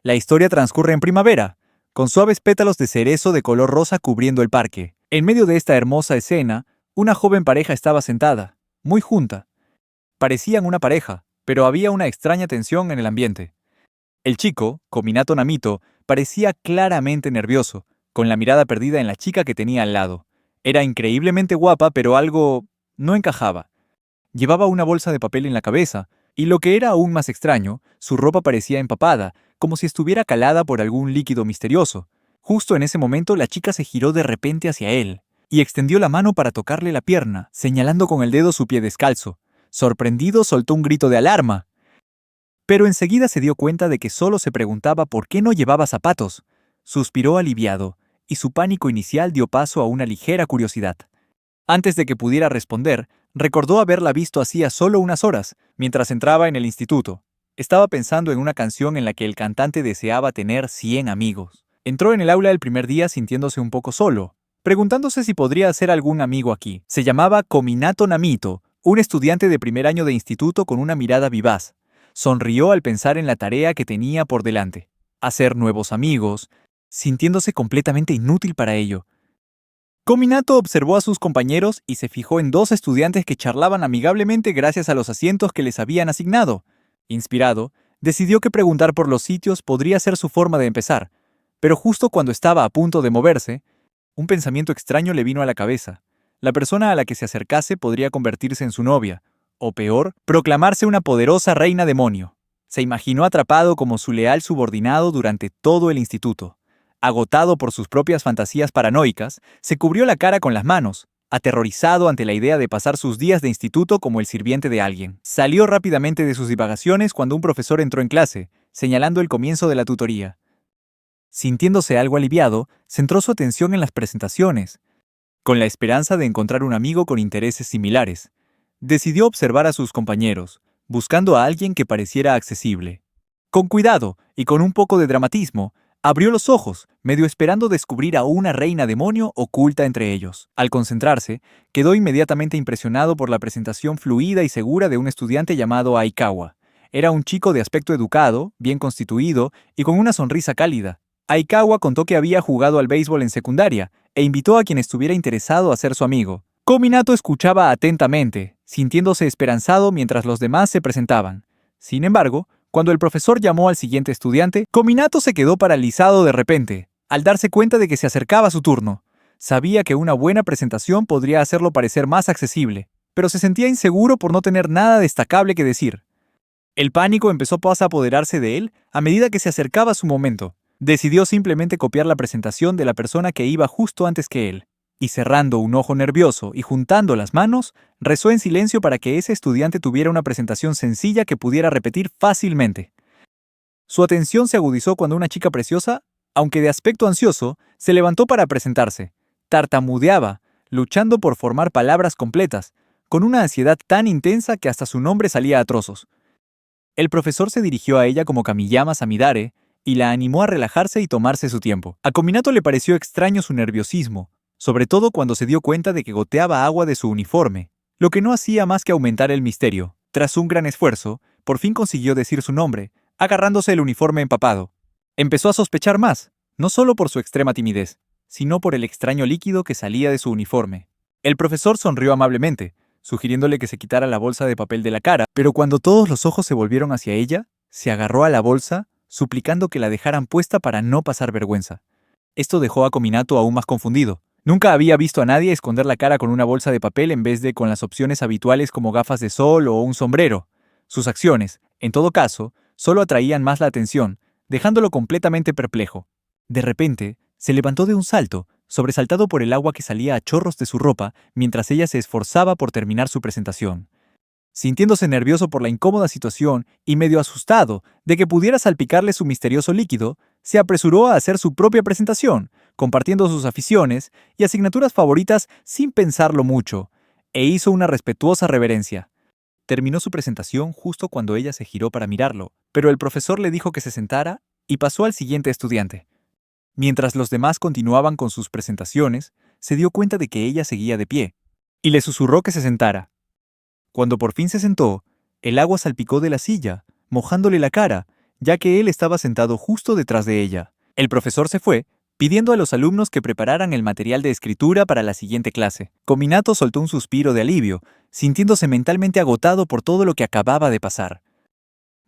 La historia transcurre en primavera, con suaves pétalos de cerezo de color rosa cubriendo el parque. En medio de esta hermosa escena, una joven pareja estaba sentada, muy junta. Parecían una pareja, pero había una extraña tensión en el ambiente. El chico, Kominato Namito, parecía claramente nervioso, con la mirada perdida en la chica que tenía al lado. Era increíblemente guapa, pero algo no encajaba. Llevaba una bolsa de papel en la cabeza, y lo que era aún más extraño, su ropa parecía empapada, como si estuviera calada por algún líquido misterioso. Justo en ese momento la chica se giró de repente hacia él, y extendió la mano para tocarle la pierna, señalando con el dedo su pie descalzo. Sorprendido, soltó un grito de alarma. Pero enseguida se dio cuenta de que solo se preguntaba por qué no llevaba zapatos. Suspiró aliviado, y su pánico inicial dio paso a una ligera curiosidad. Antes de que pudiera responder, recordó haberla visto hacía solo unas horas, mientras entraba en el instituto. Estaba pensando en una canción en la que el cantante deseaba tener 100 amigos. Entró en el aula el primer día sintiéndose un poco solo, preguntándose si podría hacer algún amigo aquí. Se llamaba Kominato Namito, un estudiante de primer año de instituto con una mirada vivaz. Sonrió al pensar en la tarea que tenía por delante. Hacer nuevos amigos, sintiéndose completamente inútil para ello. Kominato observó a sus compañeros y se fijó en dos estudiantes que charlaban amigablemente gracias a los asientos que les habían asignado. Inspirado, decidió que preguntar por los sitios podría ser su forma de empezar, pero justo cuando estaba a punto de moverse, un pensamiento extraño le vino a la cabeza. La persona a la que se acercase podría convertirse en su novia, o peor, proclamarse una poderosa reina demonio. Se imaginó atrapado como su leal subordinado durante todo el instituto. Agotado por sus propias fantasías paranoicas, se cubrió la cara con las manos, aterrorizado ante la idea de pasar sus días de instituto como el sirviente de alguien. Salió rápidamente de sus divagaciones cuando un profesor entró en clase, señalando el comienzo de la tutoría. Sintiéndose algo aliviado, centró su atención en las presentaciones, con la esperanza de encontrar un amigo con intereses similares. Decidió observar a sus compañeros, buscando a alguien que pareciera accesible. Con cuidado y con un poco de dramatismo, abrió los ojos, medio esperando descubrir a una reina demonio oculta entre ellos. Al concentrarse, quedó inmediatamente impresionado por la presentación fluida y segura de un estudiante llamado Aikawa. Era un chico de aspecto educado, bien constituido y con una sonrisa cálida. Aikawa contó que había jugado al béisbol en secundaria e invitó a quien estuviera interesado a ser su amigo. Kominato escuchaba atentamente, sintiéndose esperanzado mientras los demás se presentaban. Sin embargo, cuando el profesor llamó al siguiente estudiante, Kominato se quedó paralizado de repente, al darse cuenta de que se acercaba su turno. Sabía que una buena presentación podría hacerlo parecer más accesible, pero se sentía inseguro por no tener nada destacable que decir. El pánico empezó a apoderarse de él a medida que se acercaba su momento. Decidió simplemente copiar la presentación de la persona que iba justo antes que él, y cerrando un ojo nervioso y juntando las manos, rezó en silencio para que ese estudiante tuviera una presentación sencilla que pudiera repetir fácilmente. Su atención se agudizó cuando una chica preciosa, aunque de aspecto ansioso, se levantó para presentarse. Tartamudeaba, luchando por formar palabras completas, con una ansiedad tan intensa que hasta su nombre salía a trozos. El profesor se dirigió a ella como Kamiyama Samidare y la animó a relajarse y tomarse su tiempo. A Kominato le pareció extraño su nerviosismo, sobre todo cuando se dio cuenta de que goteaba agua de su uniforme, lo que no hacía más que aumentar el misterio. Tras un gran esfuerzo, por fin consiguió decir su nombre, agarrándose el uniforme empapado. Empezó a sospechar más, no solo por su extrema timidez, sino por el extraño líquido que salía de su uniforme. El profesor sonrió amablemente, sugiriéndole que se quitara la bolsa de papel de la cara, pero cuando todos los ojos se volvieron hacia ella, se agarró a la bolsa, suplicando que la dejaran puesta para no pasar vergüenza. Esto dejó a Kominato aún más confundido. Nunca había visto a nadie esconder la cara con una bolsa de papel en vez de con las opciones habituales como gafas de sol o un sombrero. Sus acciones, en todo caso, solo atraían más la atención, dejándolo completamente perplejo. De repente, se levantó de un salto, sobresaltado por el agua que salía a chorros de su ropa mientras ella se esforzaba por terminar su presentación. Sintiéndose nervioso por la incómoda situación y medio asustado de que pudiera salpicarle su misterioso líquido, se apresuró a hacer su propia presentación, compartiendo sus aficiones y asignaturas favoritas sin pensarlo mucho, e hizo una respetuosa reverencia. Terminó su presentación justo cuando ella se giró para mirarlo, pero el profesor le dijo que se sentara y pasó al siguiente estudiante. Mientras los demás continuaban con sus presentaciones, se dio cuenta de que ella seguía de pie, y le susurró que se sentara. Cuando por fin se sentó, el agua salpicó de la silla, mojándole la cara, ya que él estaba sentado justo detrás de ella. El profesor se fue, pidiendo a los alumnos que prepararan el material de escritura para la siguiente clase. Kominato soltó un suspiro de alivio, sintiéndose mentalmente agotado por todo lo que acababa de pasar.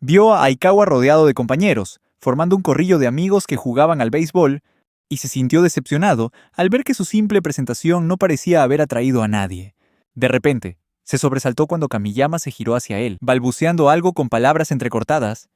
Vio a Aikawa rodeado de compañeros, formando un corrillo de amigos que jugaban al béisbol, y se sintió decepcionado al ver que su simple presentación no parecía haber atraído a nadie. De repente, se sobresaltó cuando Kamiyama se giró hacia él, balbuceando algo con palabras entrecortadas.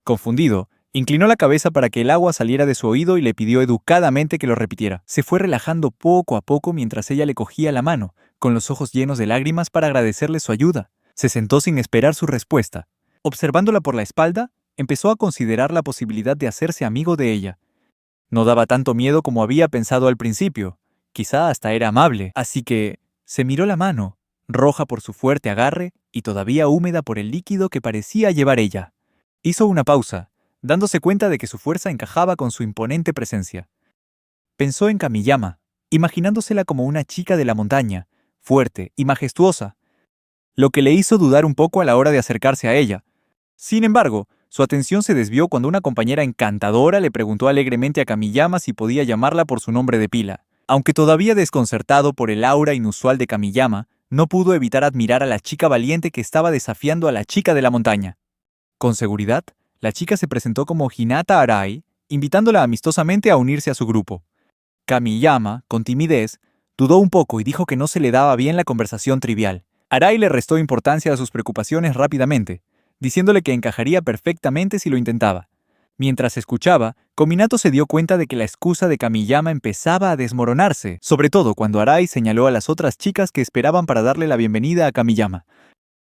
Confundido, inclinó la cabeza para que el agua saliera de su oído y le pidió educadamente que lo repitiera. Se fue relajando poco a poco mientras ella le cogía la mano, con los ojos llenos de lágrimas para agradecerle su ayuda. Se sentó sin esperar su respuesta. Observándola por la espalda, empezó a considerar la posibilidad de hacerse amigo de ella. No daba tanto miedo como había pensado al principio. Quizá hasta era amable, así que se miró la mano, roja por su fuerte agarre y todavía húmeda por el líquido que parecía llevar ella. Hizo una pausa, dándose cuenta de que su fuerza encajaba con su imponente presencia. Pensó en Kamiyama, imaginándosela como una chica de la montaña, fuerte y majestuosa, lo que le hizo dudar un poco a la hora de acercarse a ella. Sin embargo, su atención se desvió cuando una compañera encantadora le preguntó alegremente a Kamiyama si podía llamarla por su nombre de pila. Aunque todavía desconcertado por el aura inusual de Kamiyama, no pudo evitar admirar a la chica valiente que estaba desafiando a la chica de la montaña. Con seguridad, la chica se presentó como Hinata Arai, invitándola amistosamente a unirse a su grupo. Kamiyama, con timidez, dudó un poco y dijo que no se le daba bien la conversación trivial. Arai le restó importancia a sus preocupaciones rápidamente, diciéndole que encajaría perfectamente si lo intentaba. Mientras escuchaba, Kominato se dio cuenta de que la excusa de Kamiyama empezaba a desmoronarse, sobre todo cuando Arai señaló a las otras chicas que esperaban para darle la bienvenida a Kamiyama.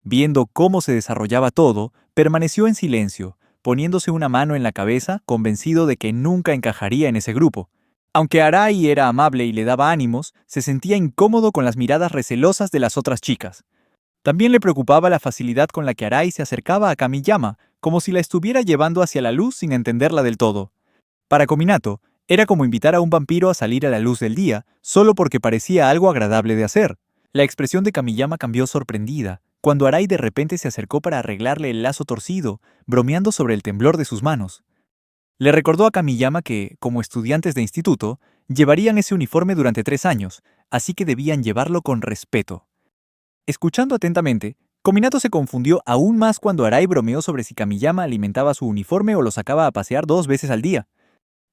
Viendo cómo se desarrollaba todo, permaneció en silencio, poniéndose una mano en la cabeza, convencido de que nunca encajaría en ese grupo. Aunque Arai era amable y le daba ánimos, se sentía incómodo con las miradas recelosas de las otras chicas. También le preocupaba la facilidad con la que Arai se acercaba a Kamiyama, como si la estuviera llevando hacia la luz sin entenderla del todo. Para Kominato, era como invitar a un vampiro a salir a la luz del día, solo porque parecía algo agradable de hacer. La expresión de Kamiyama cambió sorprendida, cuando Arai de repente se acercó para arreglarle el lazo torcido, bromeando sobre el temblor de sus manos. Le recordó a Kamiyama que, como estudiantes de instituto, llevarían ese uniforme durante 3 años, así que debían llevarlo con respeto. Escuchando atentamente, Kominato se confundió aún más cuando Arai bromeó sobre si Kamiyama alimentaba su uniforme o lo sacaba a pasear 2 veces al día.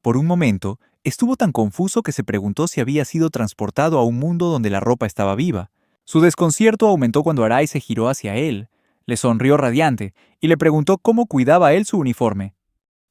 Por un momento, estuvo tan confuso que se preguntó si había sido transportado a un mundo donde la ropa estaba viva. Su desconcierto aumentó cuando Arai se giró hacia él, le sonrió radiante y le preguntó cómo cuidaba él su uniforme.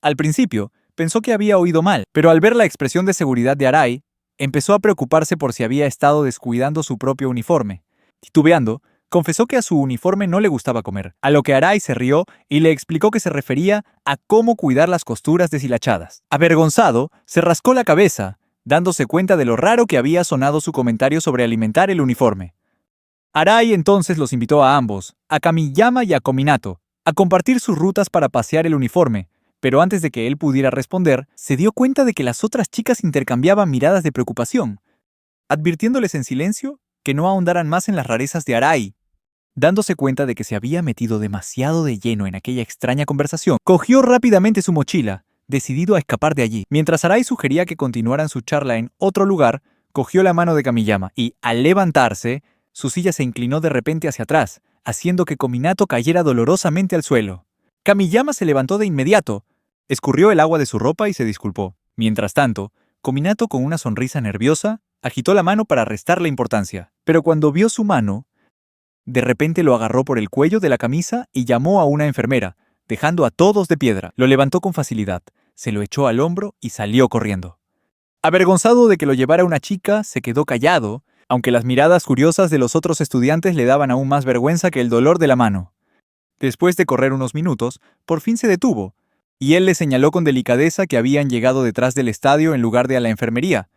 Al principio, pensó que había oído mal, pero al ver la expresión de seguridad de Arai, empezó a preocuparse por si había estado descuidando su propio uniforme. Titubeando, confesó que a su uniforme no le gustaba comer, a lo que Arai se rió y le explicó que se refería a cómo cuidar las costuras deshilachadas. Avergonzado, se rascó la cabeza, dándose cuenta de lo raro que había sonado su comentario sobre alimentar el uniforme. Arai entonces los invitó a ambos, a Kamiyama y a Kominato, a compartir sus rutas para pasear el uniforme, pero antes de que él pudiera responder, se dio cuenta de que las otras chicas intercambiaban miradas de preocupación, advirtiéndoles en silencio que no ahondaran más en las rarezas de Arai. Dándose cuenta de que se había metido demasiado de lleno en aquella extraña conversación, cogió rápidamente su mochila, decidido a escapar de allí. Mientras Arai sugería que continuaran su charla en otro lugar, cogió la mano de Kamiyama y, al levantarse, su silla se inclinó de repente hacia atrás, haciendo que Kominato cayera dolorosamente al suelo. Kamiyama se levantó de inmediato, escurrió el agua de su ropa y se disculpó. Mientras tanto, Kominato, con una sonrisa nerviosa, agitó la mano para restarle importancia. Pero cuando vio su mano, de repente lo agarró por el cuello de la camisa y llamó a una enfermera, dejando a todos de piedra. Lo levantó con facilidad, se lo echó al hombro y salió corriendo. Avergonzado de que lo llevara una chica, se quedó callado, aunque las miradas curiosas de los otros estudiantes le daban aún más vergüenza que el dolor de la mano. Después de correr unos minutos, por fin se detuvo, y él le señaló con delicadeza que habían llegado detrás del estadio en lugar de a la enfermería.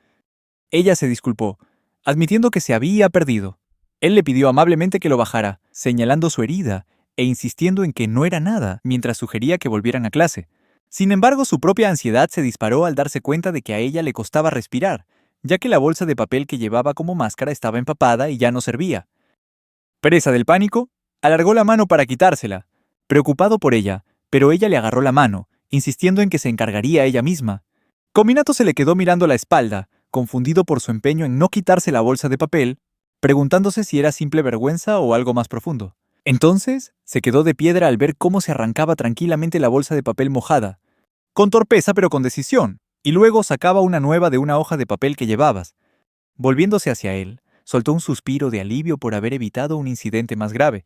Ella se disculpó, admitiendo que se había perdido. Él le pidió amablemente que lo bajara, señalando su herida e insistiendo en que no era nada, mientras sugería que volvieran a clase. Sin embargo, su propia ansiedad se disparó al darse cuenta de que a ella le costaba respirar, ya que la bolsa de papel que llevaba como máscara estaba empapada y ya no servía. Presa del pánico, alargó la mano para quitársela, preocupado por ella, pero ella le agarró la mano, insistiendo en que se encargaría ella misma. Kominato se le quedó mirando la espalda, confundido por su empeño en no quitarse la bolsa de papel, preguntándose si era simple vergüenza o algo más profundo. Entonces, se quedó de piedra al ver cómo se arrancaba tranquilamente la bolsa de papel mojada, con torpeza pero con decisión, y luego sacaba una nueva de una hoja de papel que llevabas. Volviéndose hacia él, soltó un suspiro de alivio por haber evitado un incidente más grave.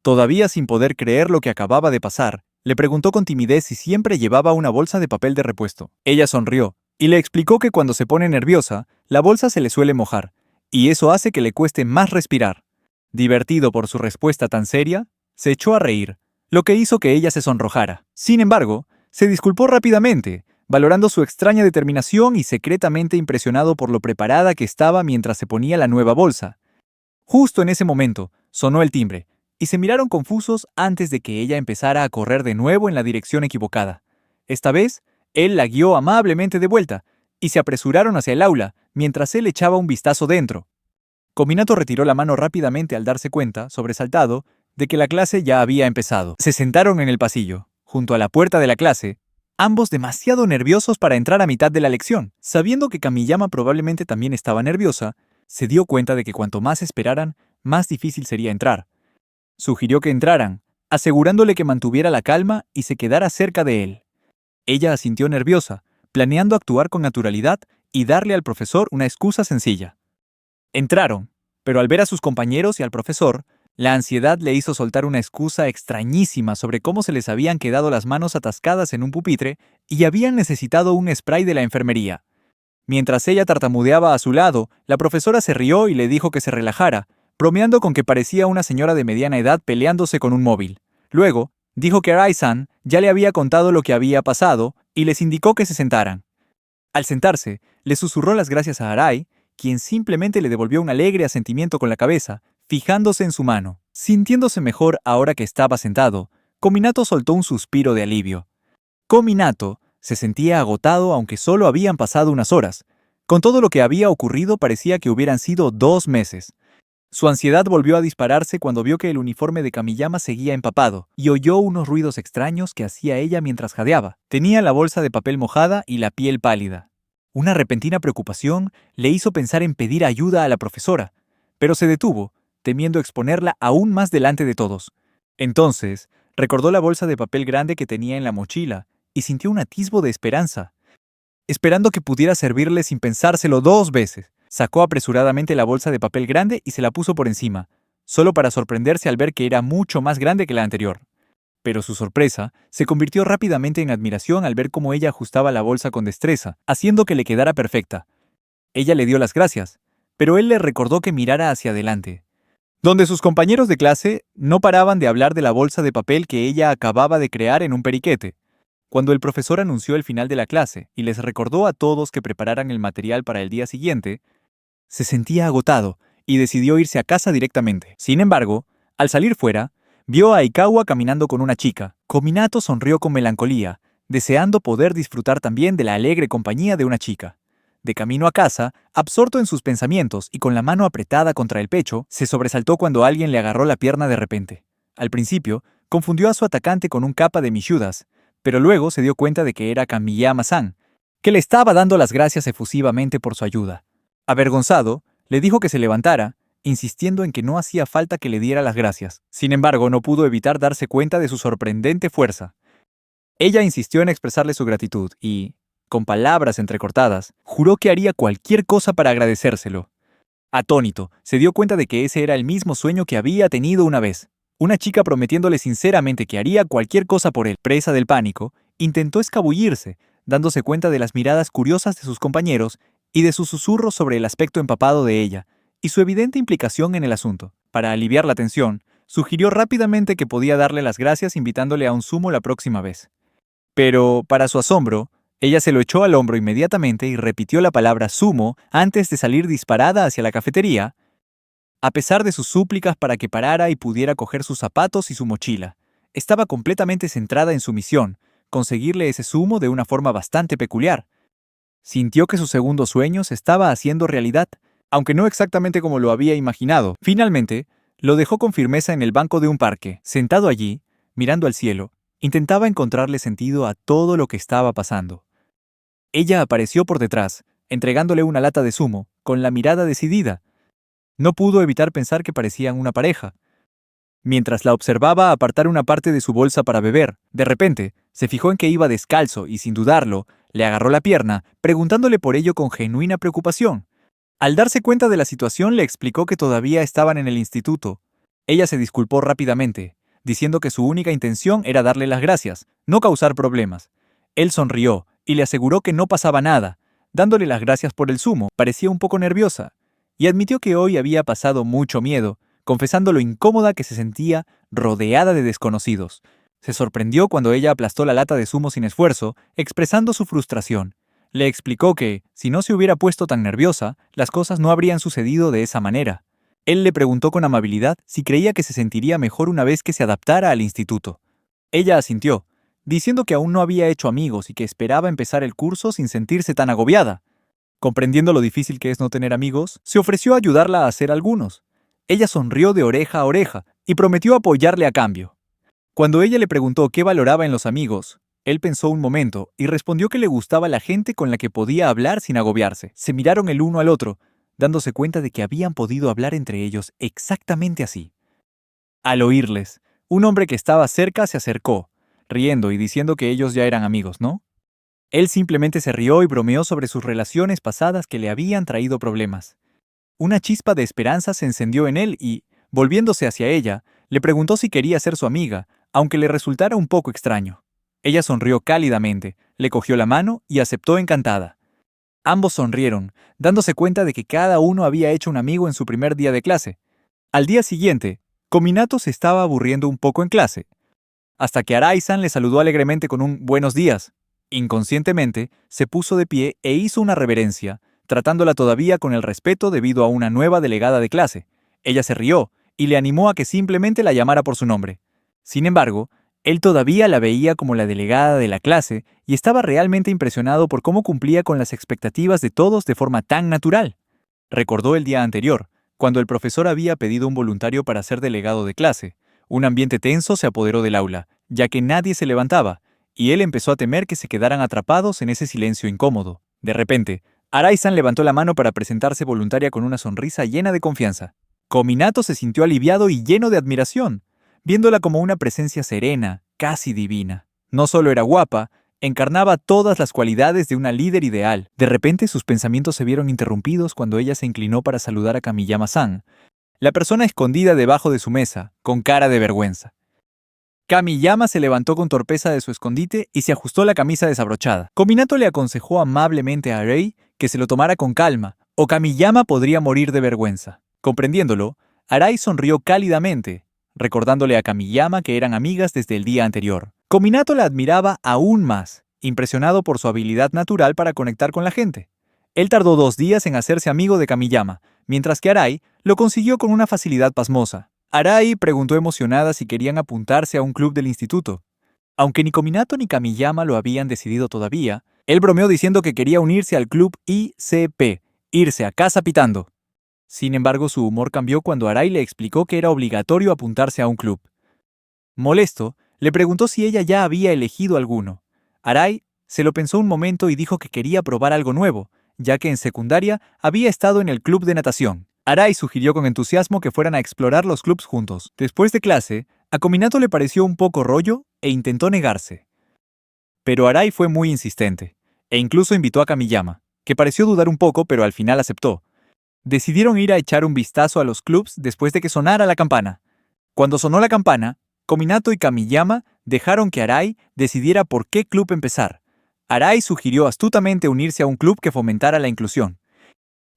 Todavía sin poder creer lo que acababa de pasar, le preguntó con timidez si siempre llevaba una bolsa de papel de repuesto. Ella sonrió, y le explicó que cuando se pone nerviosa, la bolsa se le suele mojar, y eso hace que le cueste más respirar. Divertido por su respuesta tan seria, se echó a reír, lo que hizo que ella se sonrojara. Sin embargo, se disculpó rápidamente, valorando su extraña determinación y secretamente impresionado por lo preparada que estaba mientras se ponía la nueva bolsa. Justo en ese momento, sonó el timbre, y se miraron confusos antes de que ella empezara a correr de nuevo en la dirección equivocada. Esta vez, él la guió amablemente de vuelta, y se apresuraron hacia el aula, mientras él echaba un vistazo dentro. Kominato retiró la mano rápidamente al darse cuenta, sobresaltado, de que la clase ya había empezado. Se sentaron en el pasillo, junto a la puerta de la clase, ambos demasiado nerviosos para entrar a mitad de la lección. Sabiendo que Kamiyama probablemente también estaba nerviosa, se dio cuenta de que cuanto más esperaran, más difícil sería entrar. Sugirió que entraran, asegurándole que mantuviera la calma y se quedara cerca de él. Ella asintió nerviosa, planeando actuar con naturalidad y darle al profesor una excusa sencilla. Entraron, pero al ver a sus compañeros y al profesor, la ansiedad le hizo soltar una excusa extrañísima sobre cómo se les habían quedado las manos atascadas en un pupitre y habían necesitado un spray de la enfermería. Mientras ella tartamudeaba a su lado, la profesora se rió y le dijo que se relajara, bromeando con que parecía una señora de mediana edad peleándose con un móvil. Luego, dijo que Arai-san ya le había contado lo que había pasado y les indicó que se sentaran. Al sentarse, le susurró las gracias a Arai, quien simplemente le devolvió un alegre asentimiento con la cabeza, fijándose en su mano. Sintiéndose mejor ahora que estaba sentado, Kominato soltó un suspiro de alivio. Kominato se sentía agotado aunque solo habían pasado unas horas. Con todo lo que había ocurrido parecía que hubieran sido 2 meses. Su ansiedad volvió a dispararse cuando vio que el uniforme de Kamiyama seguía empapado, y oyó unos ruidos extraños que hacía ella mientras jadeaba. Tenía la bolsa de papel mojada y la piel pálida. Una repentina preocupación le hizo pensar en pedir ayuda a la profesora, pero se detuvo, temiendo exponerla aún más delante de todos. Entonces, recordó la bolsa de papel grande que tenía en la mochila, y sintió un atisbo de esperanza. Esperando que pudiera servirle sin pensárselo 2 veces, sacó apresuradamente la bolsa de papel grande y se la puso por encima, solo para sorprenderse al ver que era mucho más grande que la anterior. Pero su sorpresa se convirtió rápidamente en admiración al ver cómo ella ajustaba la bolsa con destreza, haciendo que le quedara perfecta. Ella le dio las gracias, pero él le recordó que mirara hacia adelante, donde sus compañeros de clase no paraban de hablar de la bolsa de papel que ella acababa de crear en un periquete. Cuando el profesor anunció el final de la clase y les recordó a todos que prepararan el material para el día siguiente, se sentía agotado y decidió irse a casa directamente. Sin embargo, al salir fuera, vio a Aikawa caminando con una chica. Kominato sonrió con melancolía, deseando poder disfrutar también de la alegre compañía de una chica. De camino a casa, absorto en sus pensamientos y con la mano apretada contra el pecho, se sobresaltó cuando alguien le agarró la pierna de repente. Al principio, confundió a su atacante con un kappa de Mishudas, pero luego se dio cuenta de que era Kamiyama-san, que le estaba dando las gracias efusivamente por su ayuda. Avergonzado, le dijo que se levantara, insistiendo en que no hacía falta que le diera las gracias. Sin embargo, no pudo evitar darse cuenta de su sorprendente fuerza. Ella insistió en expresarle su gratitud y, con palabras entrecortadas, juró que haría cualquier cosa para agradecérselo. Atónito, se dio cuenta de que ese era el mismo sueño que había tenido una vez. Una chica prometiéndole sinceramente que haría cualquier cosa por él. Presa del pánico, intentó escabullirse, dándose cuenta de las miradas curiosas de sus compañeros y de sus susurros sobre el aspecto empapado de ella, y su evidente implicación en el asunto. Para aliviar la tensión, sugirió rápidamente que podía darle las gracias invitándole a un zumo la próxima vez. Pero, para su asombro, ella se lo echó al hombro inmediatamente y repitió la palabra zumo antes de salir disparada hacia la cafetería, a pesar de sus súplicas para que parara y pudiera coger sus zapatos y su mochila. Estaba completamente centrada en su misión, conseguirle ese zumo de una forma bastante peculiar. Sintió que su segundo sueño se estaba haciendo realidad, aunque no exactamente como lo había imaginado. Finalmente, lo dejó con firmeza en el banco de un parque, sentado allí, mirando al cielo, Intentaba encontrarle sentido a todo lo que estaba pasando. Ella apareció por detrás, entregándole una lata de zumo, con la mirada decidida. No pudo evitar pensar que parecían una pareja. Mientras la observaba apartar una parte de su bolsa para beber, de repente, se fijó en que iba descalzo y, sin dudarlo, le agarró la pierna, preguntándole por ello con genuina preocupación. Al darse cuenta de la situación, le explicó que todavía estaban en el instituto. Ella se disculpó rápidamente, diciendo que su única intención era darle las gracias, no causar problemas. Él sonrió y le aseguró que no pasaba nada, dándole las gracias por el zumo. Parecía un poco nerviosa, y admitió que hoy había pasado mucho miedo, confesando lo incómoda que se sentía rodeada de desconocidos. Se sorprendió cuando ella aplastó la lata de zumo sin esfuerzo, expresando su frustración. Le explicó que, si no se hubiera puesto tan nerviosa, las cosas no habrían sucedido de esa manera. Él le preguntó con amabilidad si creía que se sentiría mejor una vez que se adaptara al instituto. Ella asintió, diciendo que aún no había hecho amigos y que esperaba empezar el curso sin sentirse tan agobiada. Comprendiendo lo difícil que es no tener amigos, se ofreció a ayudarla a hacer algunos. Ella sonrió de oreja a oreja y prometió apoyarle a cambio. Cuando ella le preguntó qué valoraba en los amigos, él pensó un momento y respondió que le gustaba la gente con la que podía hablar sin agobiarse. Se miraron el uno al otro, dándose cuenta de que habían podido hablar entre ellos exactamente así. Al oírles, un hombre que estaba cerca se acercó, riendo y diciendo que ellos ya eran amigos, ¿no? Él simplemente se rió y bromeó sobre sus relaciones pasadas que le habían traído problemas. Una chispa de esperanza se encendió en él y, volviéndose hacia ella, le preguntó si quería ser su amiga, aunque le resultara un poco extraño. Ella sonrió cálidamente, le cogió la mano y aceptó encantada. Ambos sonrieron, dándose cuenta de que cada uno había hecho un amigo en su primer día de clase. Al día siguiente, Kominato se estaba aburriendo un poco en clase, hasta que Arai-san le saludó alegremente con un «buenos días». Inconscientemente, se puso de pie e hizo una reverencia, tratándola todavía con el respeto debido a una nueva delegada de clase. Ella se rió y le animó a que simplemente la llamara por su nombre. Sin embargo, él todavía la veía como la delegada de la clase y estaba realmente impresionado por cómo cumplía con las expectativas de todos de forma tan natural. Recordó el día anterior, cuando el profesor había pedido un voluntario para ser delegado de clase. Un ambiente tenso se apoderó del aula, ya que nadie se levantaba, y él empezó a temer que se quedaran atrapados en ese silencio incómodo. De repente, Arai-san levantó la mano para presentarse voluntaria con una sonrisa llena de confianza. Kominato se sintió aliviado y lleno de admiración, viéndola como una presencia serena, casi divina. No solo era guapa, encarnaba todas las cualidades de una líder ideal. De repente sus pensamientos se vieron interrumpidos cuando ella se inclinó para saludar a Kamiyama-san, la persona escondida debajo de su mesa, con cara de vergüenza. Kamiyama se levantó con torpeza de su escondite y se ajustó la camisa desabrochada. Kominato le aconsejó amablemente a Arei que se lo tomara con calma, o Kamiyama podría morir de vergüenza. Comprendiéndolo, Arai sonrió cálidamente, recordándole a Kamiyama que eran amigas desde el día anterior. Kominato la admiraba aún más, impresionado por su habilidad natural para conectar con la gente. Él tardó 2 días en hacerse amigo de Kamiyama, mientras que Arai lo consiguió con una facilidad pasmosa. Arai preguntó emocionada si querían apuntarse a un club del instituto. Aunque ni Kominato ni Kamiyama lo habían decidido todavía, él bromeó diciendo que quería unirse al club ICP, irse a casa pitando. Sin embargo, su humor cambió cuando Arai le explicó que era obligatorio apuntarse a un club. Molesto, le preguntó si ella ya había elegido alguno. Arai se lo pensó un momento y dijo que quería probar algo nuevo, ya que en secundaria había estado en el club de natación. Arai sugirió con entusiasmo que fueran a explorar los clubs juntos. Después de clase, a Kominato le pareció un poco rollo e intentó negarse. Pero Arai fue muy insistente, e incluso invitó a Kamiyama, que pareció dudar un poco pero al final aceptó. Decidieron ir a echar un vistazo a los clubs después de que sonara la campana. Cuando sonó la campana, Kominato y Kamiyama dejaron que Arai decidiera por qué club empezar. Arai sugirió astutamente unirse a un club que fomentara la inclusión.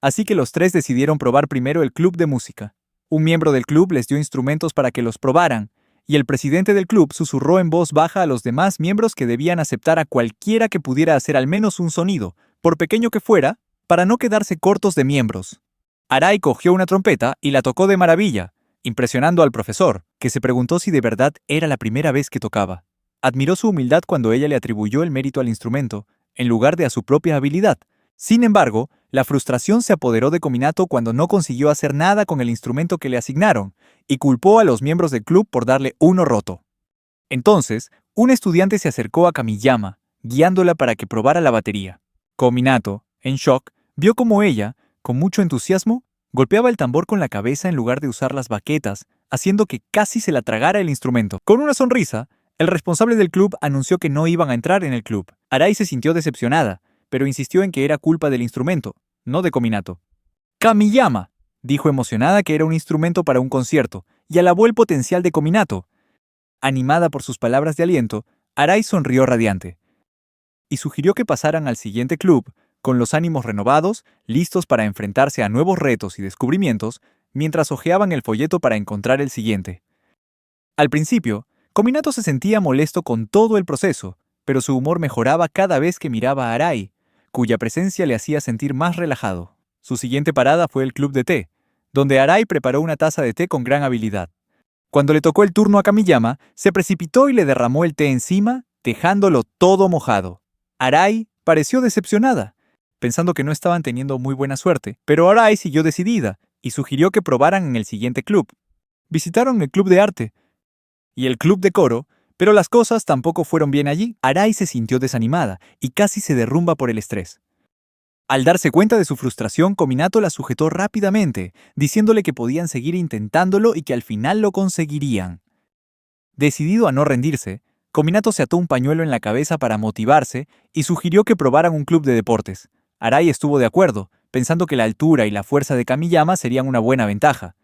Así que los tres decidieron probar primero el club de música. Un miembro del club les dio instrumentos para que los probaran, y el presidente del club susurró en voz baja a los demás miembros que debían aceptar a cualquiera que pudiera hacer al menos un sonido, por pequeño que fuera, para no quedarse cortos de miembros. Arai cogió una trompeta y la tocó de maravilla, impresionando al profesor, que se preguntó si de verdad era la primera vez que tocaba. Admiró su humildad cuando ella le atribuyó el mérito al instrumento, en lugar de a su propia habilidad. Sin embargo, la frustración se apoderó de Kominato cuando no consiguió hacer nada con el instrumento que le asignaron, y culpó a los miembros del club por darle uno roto. Entonces, un estudiante se acercó a Kamiyama, guiándola para que probara la batería. Kominato, en shock, vio cómo ella, con mucho entusiasmo, golpeaba el tambor con la cabeza en lugar de usar las baquetas, haciendo que casi se la tragara el instrumento. Con una sonrisa, el responsable del club anunció que no iban a entrar en el club. Arai se sintió decepcionada, pero insistió en que era culpa del instrumento, no de Kominato. «Kamiyama», dijo emocionada que era un instrumento para un concierto, y alabó el potencial de Kominato. Animada por sus palabras de aliento, Arai sonrió radiante y sugirió que pasaran al siguiente club, con los ánimos renovados, listos para enfrentarse a nuevos retos y descubrimientos, mientras hojeaban el folleto para encontrar el siguiente. Al principio, Kominato se sentía molesto con todo el proceso, pero su humor mejoraba cada vez que miraba a Arai, cuya presencia le hacía sentir más relajado. Su siguiente parada fue el club de té, donde Arai preparó una taza de té con gran habilidad. Cuando le tocó el turno a Kamiyama, se precipitó y le derramó el té encima, dejándolo todo mojado. Arai pareció decepcionada, pensando que no estaban teniendo muy buena suerte, pero Arai siguió decidida y sugirió que probaran en el siguiente club. Visitaron el club de arte y el club de coro, pero las cosas tampoco fueron bien allí. Arai se sintió desanimada y casi se derrumba por el estrés. Al darse cuenta de su frustración, Kominato la sujetó rápidamente, diciéndole que podían seguir intentándolo y que al final lo conseguirían. Decidido a no rendirse, Kominato se ató un pañuelo en la cabeza para motivarse y sugirió que probaran un club de deportes. Arai estuvo de acuerdo, pensando que la altura y la fuerza de Kamiyama serían una buena ventaja.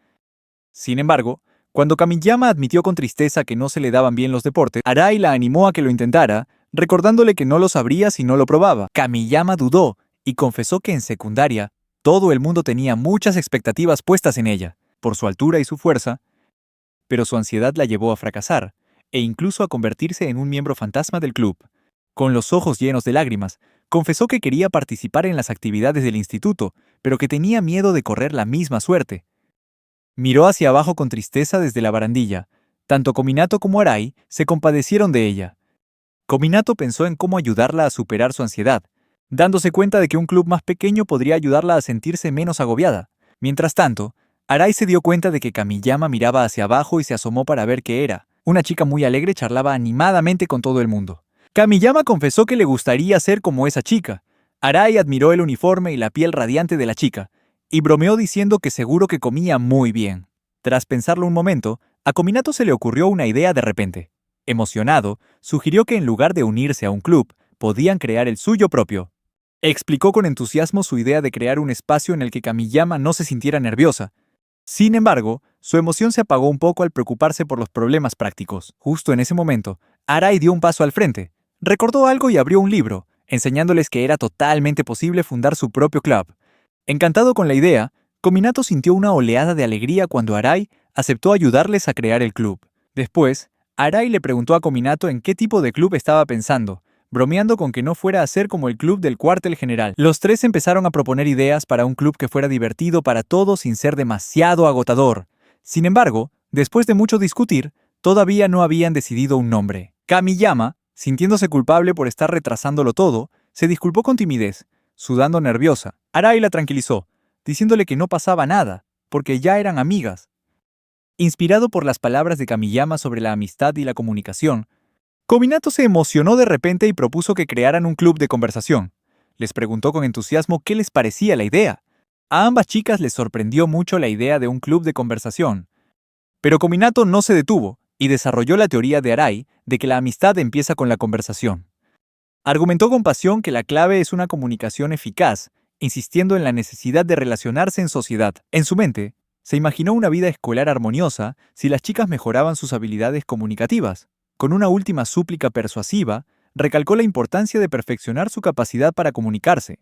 Sin embargo, cuando Kamiyama admitió con tristeza que no se le daban bien los deportes, Arai la animó a que lo intentara, recordándole que no lo sabría si no lo probaba. Kamiyama dudó y confesó que en secundaria todo el mundo tenía muchas expectativas puestas en ella, por su altura y su fuerza, pero su ansiedad la llevó a fracasar, e incluso a convertirse en un miembro fantasma del club. Con los ojos llenos de lágrimas, confesó que quería participar en las actividades del instituto, pero que tenía miedo de correr la misma suerte. Miró hacia abajo con tristeza desde la barandilla. Tanto Kominato como Arai se compadecieron de ella. Kominato pensó en cómo ayudarla a superar su ansiedad, dándose cuenta de que un club más pequeño podría ayudarla a sentirse menos agobiada. Mientras tanto, Arai se dio cuenta de que Kamiyama miraba hacia abajo y se asomó para ver qué era. Una chica muy alegre charlaba animadamente con todo el mundo. Kamiyama confesó que le gustaría ser como esa chica. Arai admiró el uniforme y la piel radiante de la chica, y bromeó diciendo que seguro que comía muy bien. Tras pensarlo un momento, a Kominato se le ocurrió una idea de repente. Emocionado, sugirió que en lugar de unirse a un club, podían crear el suyo propio. Explicó con entusiasmo su idea de crear un espacio en el que Kamiyama no se sintiera nerviosa. Sin embargo, su emoción se apagó un poco al preocuparse por los problemas prácticos. Justo en ese momento, Arai dio un paso al frente, recordó algo y abrió un libro, enseñándoles que era totalmente posible fundar su propio club. Encantado con la idea, Kominato sintió una oleada de alegría cuando Arai aceptó ayudarles a crear el club. Después, Arai le preguntó a Kominato en qué tipo de club estaba pensando, bromeando con que no fuera a ser como el club del cuartel general. Los tres empezaron a proponer ideas para un club que fuera divertido para todos sin ser demasiado agotador. Sin embargo, después de mucho discutir, todavía no habían decidido un nombre. Kamiyama, sintiéndose culpable por estar retrasándolo todo, se disculpó con timidez, sudando nerviosa. Arai la tranquilizó, diciéndole que no pasaba nada, porque ya eran amigas. Inspirado por las palabras de Kamiyama sobre la amistad y la comunicación, Kominato se emocionó de repente y propuso que crearan un club de conversación. Les preguntó con entusiasmo qué les parecía la idea. A ambas chicas les sorprendió mucho la idea de un club de conversación. Pero Kominato no se detuvo y desarrolló la teoría de Arai de que la amistad empieza con la conversación. Argumentó con pasión que la clave es una comunicación eficaz, insistiendo en la necesidad de relacionarse en sociedad. En su mente, se imaginó una vida escolar armoniosa si las chicas mejoraban sus habilidades comunicativas. Con una última súplica persuasiva, recalcó la importancia de perfeccionar su capacidad para comunicarse.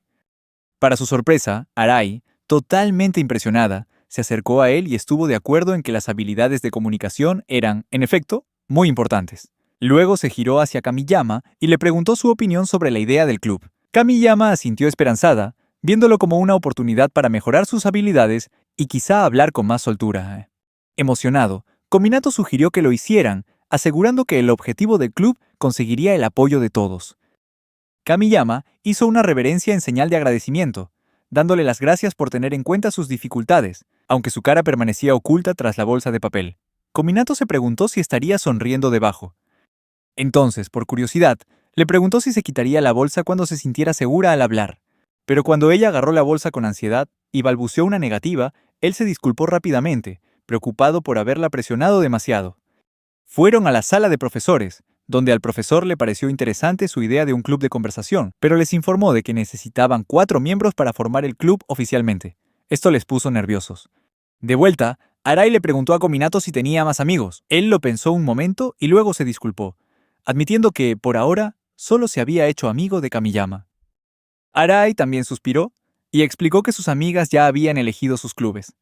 Para su sorpresa, Arai, totalmente impresionada, se acercó a él y estuvo de acuerdo en que las habilidades de comunicación eran, en efecto, muy importantes. Luego se giró hacia Kamiyama y le preguntó su opinión sobre la idea del club. Kamiyama asintió esperanzada, viéndolo como una oportunidad para mejorar sus habilidades y quizá hablar con más soltura. Emocionado, Kominato sugirió que lo hicieran, asegurando que el objetivo del club conseguiría el apoyo de todos. Kamiyama hizo una reverencia en señal de agradecimiento, dándole las gracias por tener en cuenta sus dificultades, aunque su cara permanecía oculta tras la bolsa de papel. Kominato se preguntó si estaría sonriendo debajo. Entonces, por curiosidad, le preguntó si se quitaría la bolsa cuando se sintiera segura al hablar. Pero cuando ella agarró la bolsa con ansiedad y balbuceó una negativa, él se disculpó rápidamente, preocupado por haberla presionado demasiado. Fueron a la sala de profesores, donde al profesor le pareció interesante su idea de un club de conversación, pero les informó de que necesitaban 4 miembros para formar el club oficialmente. Esto les puso nerviosos. De vuelta, Arai le preguntó a Kominato si tenía más amigos. Él lo pensó un momento y luego se disculpó, admitiendo que, por ahora, solo se había hecho amigo de Kamiyama. Arai también suspiró y explicó que sus amigas ya habían elegido sus clubes.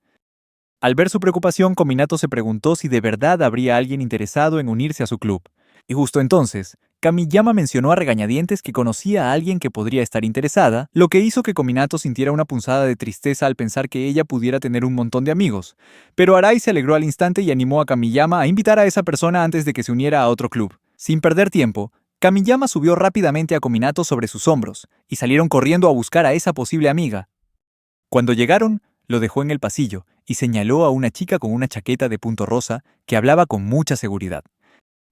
Al ver su preocupación, Kominato se preguntó si de verdad habría alguien interesado en unirse a su club. Y justo entonces, Kamiyama mencionó a regañadientes que conocía a alguien que podría estar interesada, lo que hizo que Kominato sintiera una punzada de tristeza al pensar que ella pudiera tener un montón de amigos. Pero Arai se alegró al instante y animó a Kamiyama a invitar a esa persona antes de que se uniera a otro club. Sin perder tiempo, Kamiyama subió rápidamente a Kominato sobre sus hombros y salieron corriendo a buscar a esa posible amiga. Cuando llegaron, lo dejó en el pasillo y señaló a una chica con una chaqueta de punto rosa que hablaba con mucha seguridad.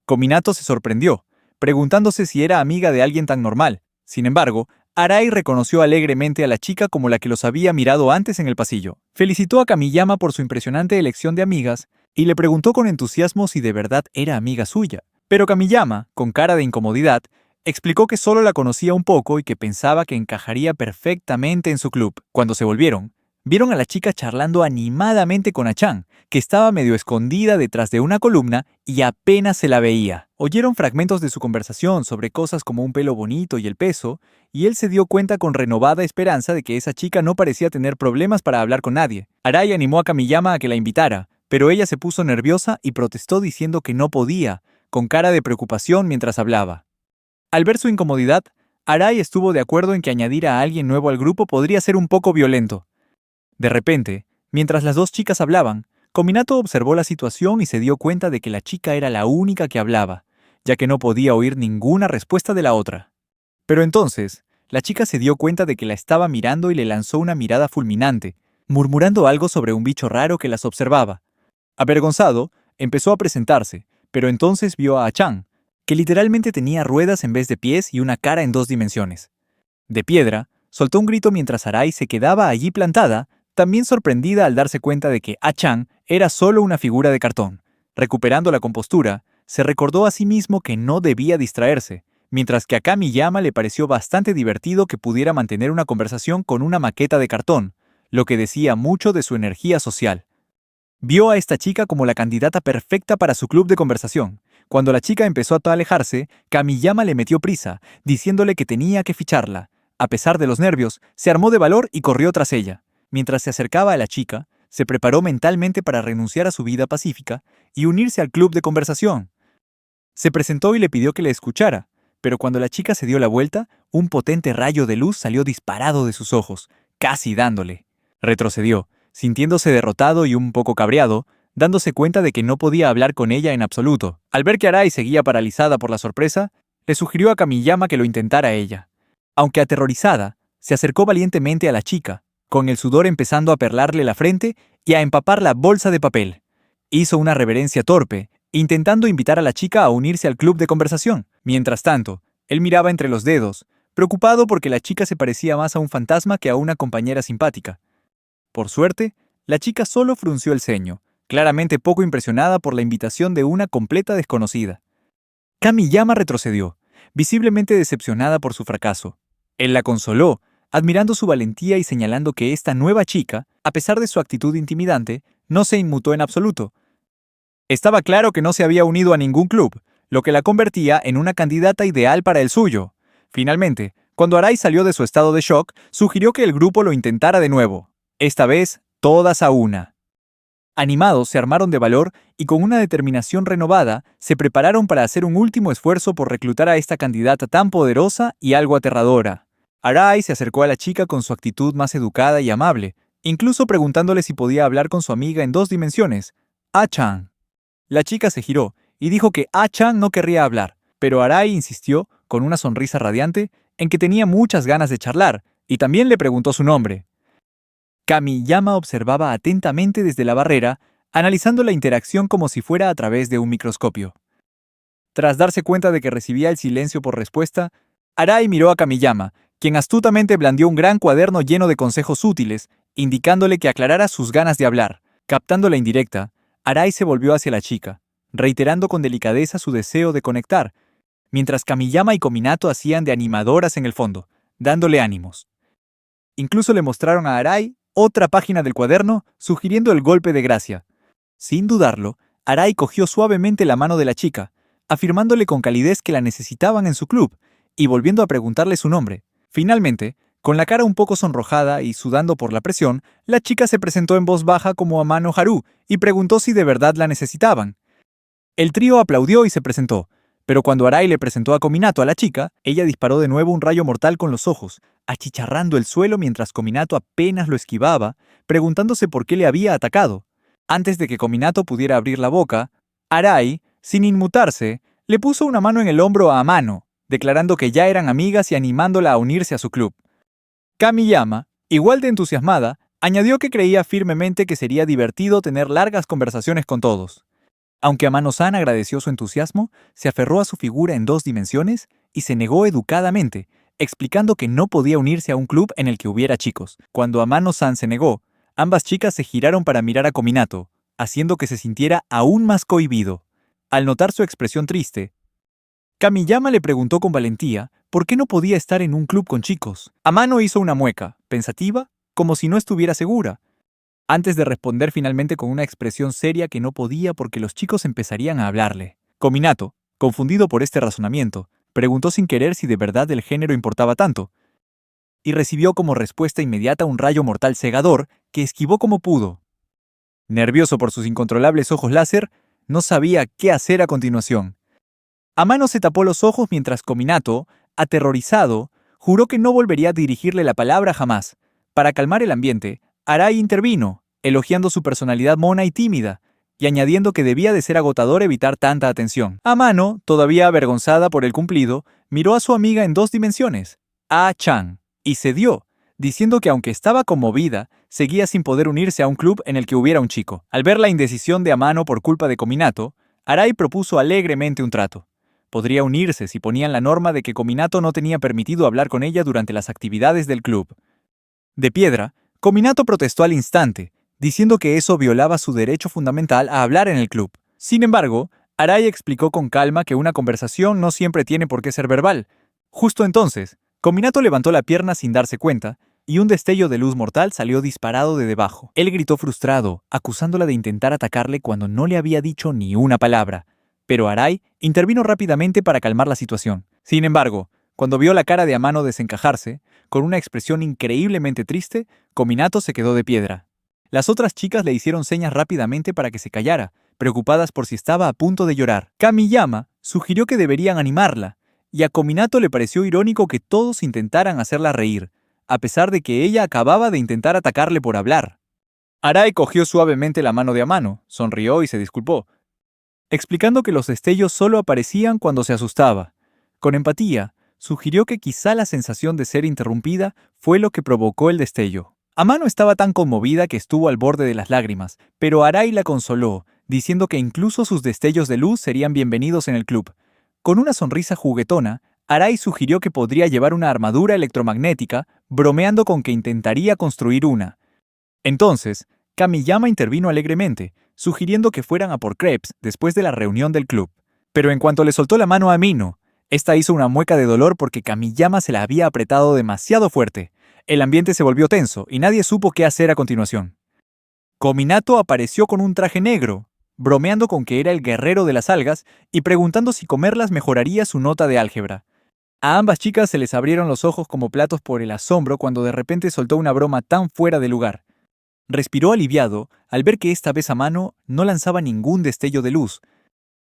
Kominato se sorprendió, preguntándose si era amiga de alguien tan normal. Sin embargo, Arai reconoció alegremente a la chica como la que los había mirado antes en el pasillo. Felicitó a Kamiyama por su impresionante elección de amigas y le preguntó con entusiasmo si de verdad era amiga suya. Pero Kamiyama, con cara de incomodidad, explicó que solo la conocía un poco y que pensaba que encajaría perfectamente en su club. Cuando se volvieron, vieron a la chica charlando animadamente con A-chan, que estaba medio escondida detrás de una columna y apenas se la veía. Oyeron fragmentos de su conversación sobre cosas como un pelo bonito y el peso, y él se dio cuenta con renovada esperanza de que esa chica no parecía tener problemas para hablar con nadie. Arai animó a Kamiyama a que la invitara, pero ella se puso nerviosa y protestó diciendo que no podía, con cara de preocupación mientras hablaba. Al ver su incomodidad, Arai estuvo de acuerdo en que añadir a alguien nuevo al grupo podría ser un poco violento. De repente, mientras las dos chicas hablaban, Kominato observó la situación y se dio cuenta de que la chica era la única que hablaba, ya que no podía oír ninguna respuesta de la otra. Pero entonces, la chica se dio cuenta de que la estaba mirando y le lanzó una mirada fulminante, murmurando algo sobre un bicho raro que las observaba. Avergonzado, empezó a presentarse, pero entonces vio a A-chan, que literalmente tenía ruedas en vez de pies y una cara en 2 dimensiones. De piedra, soltó un grito mientras Arai se quedaba allí plantada, también sorprendida al darse cuenta de que A-chan era solo una figura de cartón. Recuperando la compostura, se recordó a sí mismo que no debía distraerse, mientras que a Kamiyama le pareció bastante divertido que pudiera mantener una conversación con una maqueta de cartón, lo que decía mucho de su energía social. Vio a esta chica como la candidata perfecta para su club de conversación. Cuando la chica empezó a alejarse, Kamiyama le metió prisa, diciéndole que tenía que ficharla. A pesar de los nervios, se armó de valor y corrió tras ella. Mientras se acercaba a la chica, se preparó mentalmente para renunciar a su vida pacífica y unirse al club de conversación. Se presentó y le pidió que le escuchara, pero cuando la chica se dio la vuelta, un potente rayo de luz salió disparado de sus ojos, casi dándole. Retrocedió, sintiéndose derrotado y un poco cabreado, dándose cuenta de que no podía hablar con ella en absoluto. Al ver que Arai seguía paralizada por la sorpresa, le sugirió a Kamiyama que lo intentara ella. Aunque aterrorizada, se acercó valientemente a la chica, con el sudor empezando a perlarle la frente y a empapar la bolsa de papel. Hizo una reverencia torpe, intentando invitar a la chica a unirse al club de conversación. Mientras tanto, él miraba entre los dedos, preocupado porque la chica se parecía más a un fantasma que a una compañera simpática. Por suerte, la chica solo frunció el ceño, claramente poco impresionada por la invitación de una completa desconocida. Kamiyama retrocedió, visiblemente decepcionada por su fracaso. Él la consoló, admirando su valentía y señalando que esta nueva chica, a pesar de su actitud intimidante, no se inmutó en absoluto. Estaba claro que no se había unido a ningún club, lo que la convertía en una candidata ideal para el suyo. Finalmente, cuando Arai salió de su estado de shock, sugirió que el grupo lo intentara de nuevo. Esta vez, todas a una. Animados, se armaron de valor y con una determinación renovada, se prepararon para hacer un último esfuerzo por reclutar a esta candidata tan poderosa y algo aterradora. Arai se acercó a la chica con su actitud más educada y amable, incluso preguntándole si podía hablar con su amiga en 2 dimensiones, A-chan. La chica se giró y dijo que A-chan no querría hablar, pero Arai insistió, con una sonrisa radiante, en que tenía muchas ganas de charlar, y también le preguntó su nombre. Kamiyama observaba atentamente desde la barrera, analizando la interacción como si fuera a través de un microscopio. Tras darse cuenta de que recibía el silencio por respuesta, Arai miró a Kamiyama, quien astutamente blandió un gran cuaderno lleno de consejos útiles, indicándole que aclarara sus ganas de hablar. Captando la indirecta, Arai se volvió hacia la chica, reiterando con delicadeza su deseo de conectar, mientras Kamiyama y Kominato hacían de animadoras en el fondo, dándole ánimos. Incluso le mostraron a Arai otra página del cuaderno, sugiriendo el golpe de gracia. Sin dudarlo, Arai cogió suavemente la mano de la chica, afirmándole con calidez que la necesitaban en su club, y volviendo a preguntarle su nombre. Finalmente, con la cara un poco sonrojada y sudando por la presión, la chica se presentó en voz baja como Amano Haru y preguntó si de verdad la necesitaban. El trío aplaudió y se presentó, pero cuando Arai le presentó a Kominato a la chica, ella disparó de nuevo un rayo mortal con los ojos, achicharrando el suelo mientras Kominato apenas lo esquivaba, preguntándose por qué le había atacado. Antes de que Kominato pudiera abrir la boca, Arai, sin inmutarse, le puso una mano en el hombro a Amano, declarando que ya eran amigas y animándola a unirse a su club. Kamiyama, igual de entusiasmada, añadió que creía firmemente que sería divertido tener largas conversaciones con todos. Aunque Amano-san agradeció su entusiasmo, se aferró a su figura en 2 dimensiones y se negó educadamente, explicando que no podía unirse a un club en el que hubiera chicos. Cuando Amano-san se negó, ambas chicas se giraron para mirar a Kominato, haciendo que se sintiera aún más cohibido. Al notar su expresión triste, Kamiyama le preguntó con valentía por qué no podía estar en un club con chicos. Amano hizo una mueca, pensativa, como si no estuviera segura, antes de responder finalmente con una expresión seria que no podía porque los chicos empezarían a hablarle. Kominato, confundido por este razonamiento, preguntó sin querer si de verdad el género importaba tanto, y recibió como respuesta inmediata un rayo mortal cegador que esquivó como pudo. Nervioso por sus incontrolables ojos láser, no sabía qué hacer a continuación. Amano se tapó los ojos mientras Kominato, aterrorizado, juró que no volvería a dirigirle la palabra jamás. Para calmar el ambiente, Arai intervino, elogiando su personalidad mona y tímida, y añadiendo que debía de ser agotador evitar tanta atención. Amano, todavía avergonzada por el cumplido, miró a su amiga en 2 dimensiones, A-chan, y cedió, diciendo que aunque estaba conmovida, seguía sin poder unirse a un club en el que hubiera un chico. Al ver la indecisión de Amano por culpa de Kominato, Arai propuso alegremente un trato. Podría unirse si ponían la norma de que Kominato no tenía permitido hablar con ella durante las actividades del club. De piedra, Kominato protestó al instante, diciendo que eso violaba su derecho fundamental a hablar en el club. Sin embargo, Arai explicó con calma que una conversación no siempre tiene por qué ser verbal. Justo entonces, Kominato levantó la pierna sin darse cuenta, y un destello de luz mortal salió disparado de debajo. Él gritó frustrado, acusándola de intentar atacarle cuando no le había dicho ni una palabra. Pero Arai intervino rápidamente para calmar la situación. Sin embargo, cuando vio la cara de Amano desencajarse, con una expresión increíblemente triste, Kominato se quedó de piedra. Las otras chicas le hicieron señas rápidamente para que se callara, preocupadas por si estaba a punto de llorar. Kamiyama sugirió que deberían animarla, y a Kominato le pareció irónico que todos intentaran hacerla reír, a pesar de que ella acababa de intentar atacarle por hablar. Arai cogió suavemente la mano de Amano, sonrió y se disculpó, explicando que los destellos solo aparecían cuando se asustaba. Con empatía, sugirió que quizá la sensación de ser interrumpida fue lo que provocó el destello. Amano estaba tan conmovida que estuvo al borde de las lágrimas, pero Arai la consoló, diciendo que incluso sus destellos de luz serían bienvenidos en el club. Con una sonrisa juguetona, Arai sugirió que podría llevar una armadura electromagnética, bromeando con que intentaría construir una. Entonces, Kamiyama intervino alegremente, sugiriendo que fueran a por crepes después de la reunión del club. Pero en cuanto le soltó la mano a Amino, esta hizo una mueca de dolor porque Kamiyama se la había apretado demasiado fuerte. El ambiente se volvió tenso y nadie supo qué hacer a continuación. Kominato apareció con un traje negro, bromeando con que era el guerrero de las algas y preguntando si comerlas mejoraría su nota de álgebra. A ambas chicas se les abrieron los ojos como platos por el asombro cuando de repente soltó una broma tan fuera de lugar. Respiró aliviado al ver que esta vez Amano no lanzaba ningún destello de luz.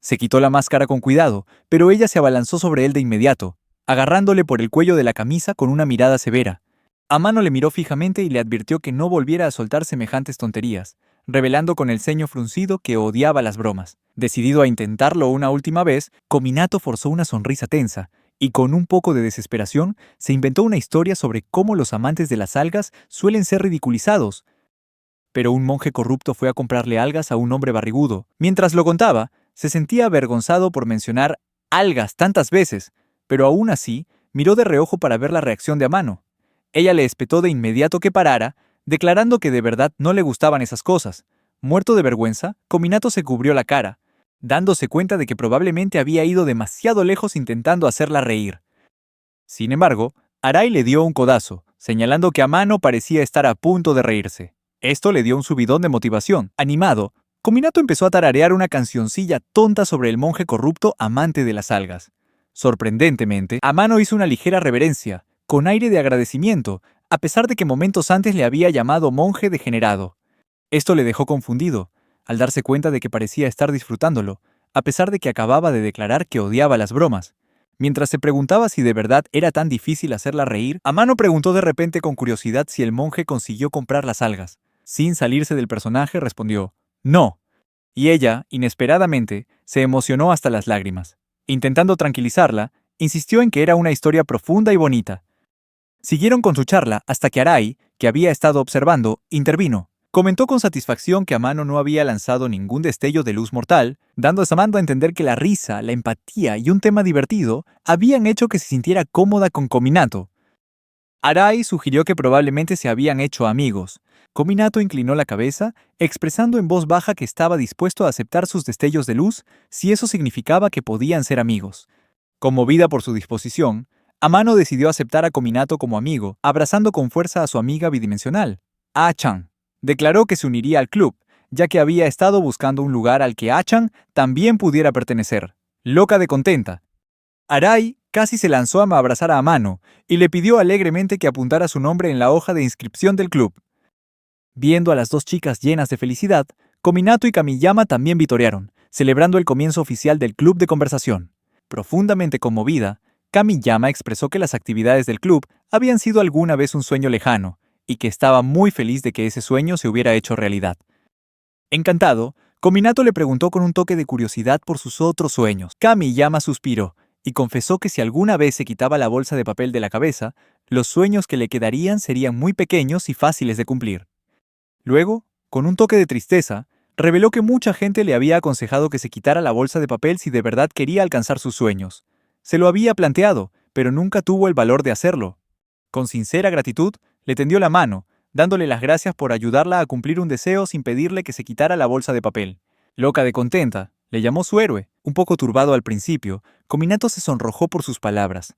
Se quitó la máscara con cuidado, pero ella se abalanzó sobre él de inmediato, agarrándole por el cuello de la camisa con una mirada severa. Amano le miró fijamente y le advirtió que no volviera a soltar semejantes tonterías, revelando con el ceño fruncido que odiaba las bromas. Decidido a intentarlo una última vez, Kominato forzó una sonrisa tensa, y con un poco de desesperación se inventó una historia sobre cómo los amantes de las algas suelen ser ridiculizados. Pero un monje corrupto fue a comprarle algas a un hombre barrigudo. Mientras lo contaba, se sentía avergonzado por mencionar algas tantas veces, pero aún así miró de reojo para ver la reacción de Amano. Ella le espetó de inmediato que parara, declarando que de verdad no le gustaban esas cosas. Muerto de vergüenza, Cominato se cubrió la cara, dándose cuenta de que probablemente había ido demasiado lejos intentando hacerla reír. Sin embargo, Arai le dio un codazo, señalando que Amano parecía estar a punto de reírse. Esto le dio un subidón de motivación. Animado, Cominato empezó a tararear una cancioncilla tonta sobre el monje corrupto amante de las algas. Sorprendentemente, Amano hizo una ligera reverencia, con aire de agradecimiento, a pesar de que momentos antes le había llamado monje degenerado. Esto le dejó confundido, al darse cuenta de que parecía estar disfrutándolo, a pesar de que acababa de declarar que odiaba las bromas. Mientras se preguntaba si de verdad era tan difícil hacerla reír, Amano preguntó de repente con curiosidad si el monje consiguió comprar las algas. Sin salirse del personaje, respondió, «No». Y ella, inesperadamente, se emocionó hasta las lágrimas. Intentando tranquilizarla, insistió en que era una historia profunda y bonita. Siguieron con su charla hasta que Arai, que había estado observando, intervino. Comentó con satisfacción que Amano no había lanzado ningún destello de luz mortal, dando a entender que la risa, la empatía y un tema divertido habían hecho que se sintiera cómoda con Cominato. Arai sugirió que probablemente se habían hecho amigos. Cominato inclinó la cabeza, expresando en voz baja que estaba dispuesto a aceptar sus destellos de luz si eso significaba que podían ser amigos. Conmovida por su disposición, Amano decidió aceptar a Cominato como amigo, abrazando con fuerza a su amiga bidimensional, A-chan. Declaró que se uniría al club, ya que había estado buscando un lugar al que A-chan también pudiera pertenecer. Loca de contenta, Arai casi se lanzó a abrazar a Amano y le pidió alegremente que apuntara su nombre en la hoja de inscripción del club. Viendo a las dos chicas llenas de felicidad, Cominato y Kamiyama también vitorearon, celebrando el comienzo oficial del club de conversación. Profundamente conmovida, Kamiyama expresó que las actividades del club habían sido alguna vez un sueño lejano, y que estaba muy feliz de que ese sueño se hubiera hecho realidad. Encantado, Cominato le preguntó con un toque de curiosidad por sus otros sueños. Kamiyama suspiró y confesó que si alguna vez se quitaba la bolsa de papel de la cabeza, los sueños que le quedarían serían muy pequeños y fáciles de cumplir. Luego, con un toque de tristeza, reveló que mucha gente le había aconsejado que se quitara la bolsa de papel si de verdad quería alcanzar sus sueños. Se lo había planteado, pero nunca tuvo el valor de hacerlo. Con sincera gratitud, le tendió la mano, dándole las gracias por ayudarla a cumplir un deseo sin pedirle que se quitara la bolsa de papel. Loca de contenta, le llamó su héroe. Un poco turbado al principio, Cominato se sonrojó por sus palabras.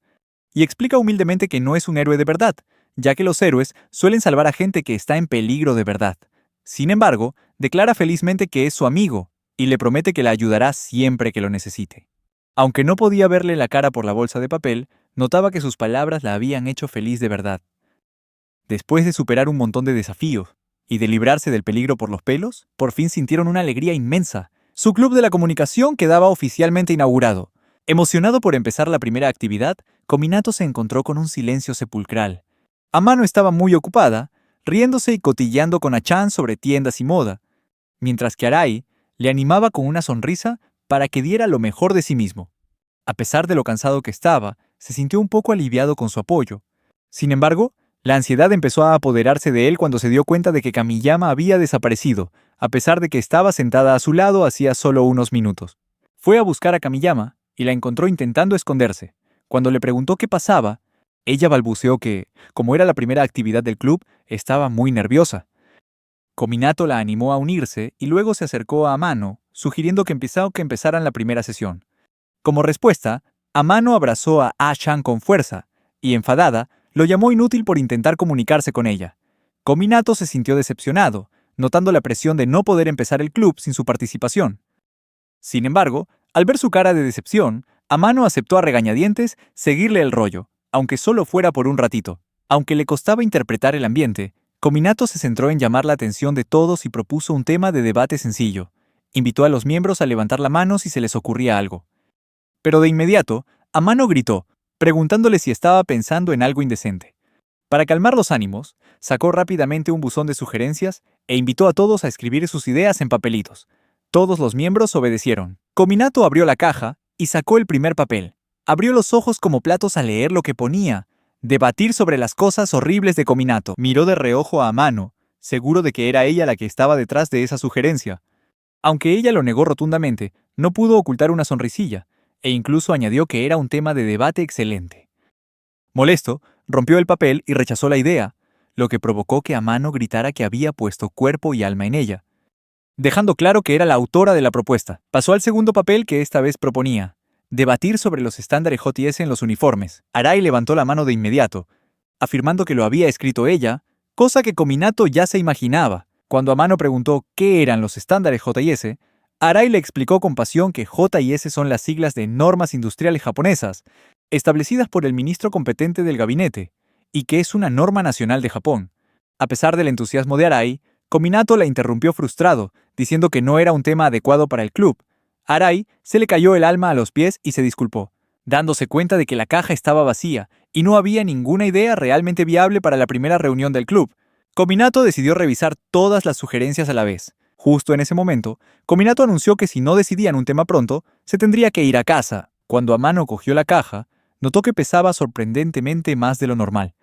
Y explica humildemente que no es un héroe de verdad, ya que los héroes suelen salvar a gente que está en peligro de verdad. Sin embargo, declara felizmente que es su amigo, y le promete que la ayudará siempre que lo necesite. Aunque no podía verle la cara por la bolsa de papel, notaba que sus palabras la habían hecho feliz de verdad. Después de superar un montón de desafíos y de librarse del peligro por los pelos, por fin sintieron una alegría inmensa. Su club de la comunicación quedaba oficialmente inaugurado. Emocionado por empezar la primera actividad, Cominato se encontró con un silencio sepulcral. Amano estaba muy ocupada, riéndose y cotilleando con A-chan sobre tiendas y moda, mientras que Arai le animaba con una sonrisa para que diera lo mejor de sí mismo. A pesar de lo cansado que estaba, se sintió un poco aliviado con su apoyo. Sin embargo, la ansiedad empezó a apoderarse de él cuando se dio cuenta de que Kamiyama había desaparecido, a pesar de que estaba sentada a su lado hacía solo unos minutos. Fue a buscar a Kamiyama y la encontró intentando esconderse. Cuando le preguntó qué pasaba, ella balbuceó que, como era la primera actividad del club, estaba muy nerviosa. Cominato la animó a unirse y luego se acercó a Amano, sugiriendo que empezaran la primera sesión. Como respuesta, Amano abrazó a A-chan con fuerza y, enfadada, lo llamó inútil por intentar comunicarse con ella. Cominato se sintió decepcionado, notando la presión de no poder empezar el club sin su participación. Sin embargo, al ver su cara de decepción, Amano aceptó a regañadientes seguirle el rollo, aunque solo fuera por un ratito. Aunque le costaba interpretar el ambiente, Cominato se centró en llamar la atención de todos y propuso un tema de debate sencillo. Invitó a los miembros a levantar la mano si se les ocurría algo. Pero de inmediato, Amano gritó, preguntándole si estaba pensando en algo indecente. Para calmar los ánimos, sacó rápidamente un buzón de sugerencias e invitó a todos a escribir sus ideas en papelitos. Todos los miembros obedecieron. Cominato abrió la caja y sacó el primer papel. Abrió los ojos como platos al leer lo que ponía. Debatir sobre las cosas horribles de Cominato. Miró de reojo a Amano, seguro de que era ella la que estaba detrás de esa sugerencia. Aunque ella lo negó rotundamente, no pudo ocultar una sonrisilla. e incluso añadió que era un tema de debate excelente. Molesto, rompió el papel y rechazó la idea, lo que provocó que Amano gritara que había puesto cuerpo y alma en ella, dejando claro que era la autora de la propuesta. Pasó al segundo papel que esta vez proponía: debatir sobre los estándares JS en los uniformes. Arai levantó la mano de inmediato, afirmando que lo había escrito ella, cosa que Kominato ya se imaginaba. Cuando Amano preguntó qué eran los estándares JS, Arai le explicó con pasión que JS son las siglas de normas industriales japonesas, establecidas por el ministro competente del gabinete, y que es una norma nacional de Japón. A pesar del entusiasmo de Arai, Kominato la interrumpió frustrado, diciendo que no era un tema adecuado para el club. Arai se le cayó el alma a los pies y se disculpó, dándose cuenta de que la caja estaba vacía y no había ninguna idea realmente viable para la primera reunión del club. Kominato decidió revisar todas las sugerencias a la vez. Justo en ese momento, Kominato anunció que si no decidían un tema pronto, se tendría que ir a casa. Cuando Amano cogió la caja, notó que pesaba sorprendentemente más de lo normal.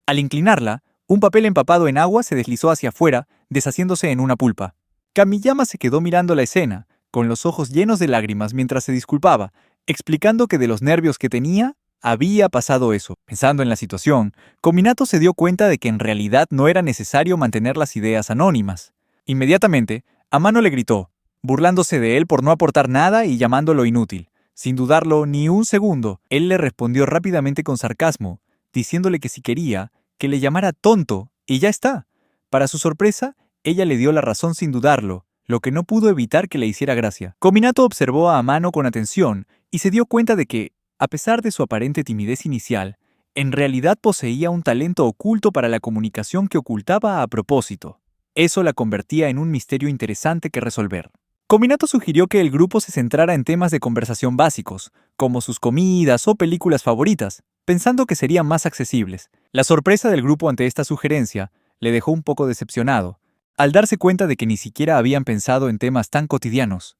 Al inclinarla, un papel empapado en agua se deslizó hacia afuera, deshaciéndose en una pulpa. Kamiyama se quedó mirando la escena, con los ojos llenos de lágrimas mientras se disculpaba, explicando que de los nervios que tenía, había pasado eso. Pensando en la situación, Kominato se dio cuenta de que en realidad no era necesario mantener las ideas anónimas. Inmediatamente, Amano le gritó, burlándose de él por no aportar nada y llamándolo inútil. Sin dudarlo ni un segundo, él le respondió rápidamente con sarcasmo, diciéndole que si quería, que le llamara tonto, y ya está. Para su sorpresa, ella le dio la razón sin dudarlo, lo que no pudo evitar que le hiciera gracia. Kominato observó a Amano con atención y se dio cuenta de que, a pesar de su aparente timidez inicial, en realidad poseía un talento oculto para la comunicación que ocultaba a propósito. Eso la convertía en un misterio interesante que resolver. Kominato sugirió que el grupo se centrara en temas de conversación básicos, como sus comidas o películas favoritas, pensando que serían más accesibles. La sorpresa del grupo ante esta sugerencia le dejó un poco decepcionado, al darse cuenta de que ni siquiera habían pensado en temas tan cotidianos.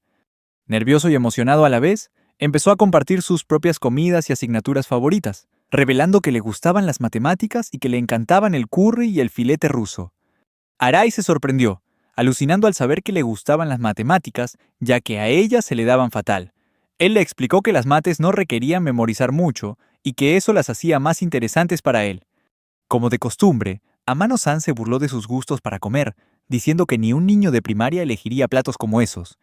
Nervioso y emocionado a la vez, empezó a compartir sus propias comidas y asignaturas favoritas, revelando que le gustaban las matemáticas y que le encantaban el curry y el filete ruso. Arai se sorprendió, alucinando al saber que le gustaban las matemáticas, ya que a ella se le daban fatal. Él le explicó que las mates no requerían memorizar mucho y que eso las hacía más interesantes para él. Como de costumbre, Amano-san se burló de sus gustos para comer, diciendo que ni un niño de primaria elegiría platos como esos.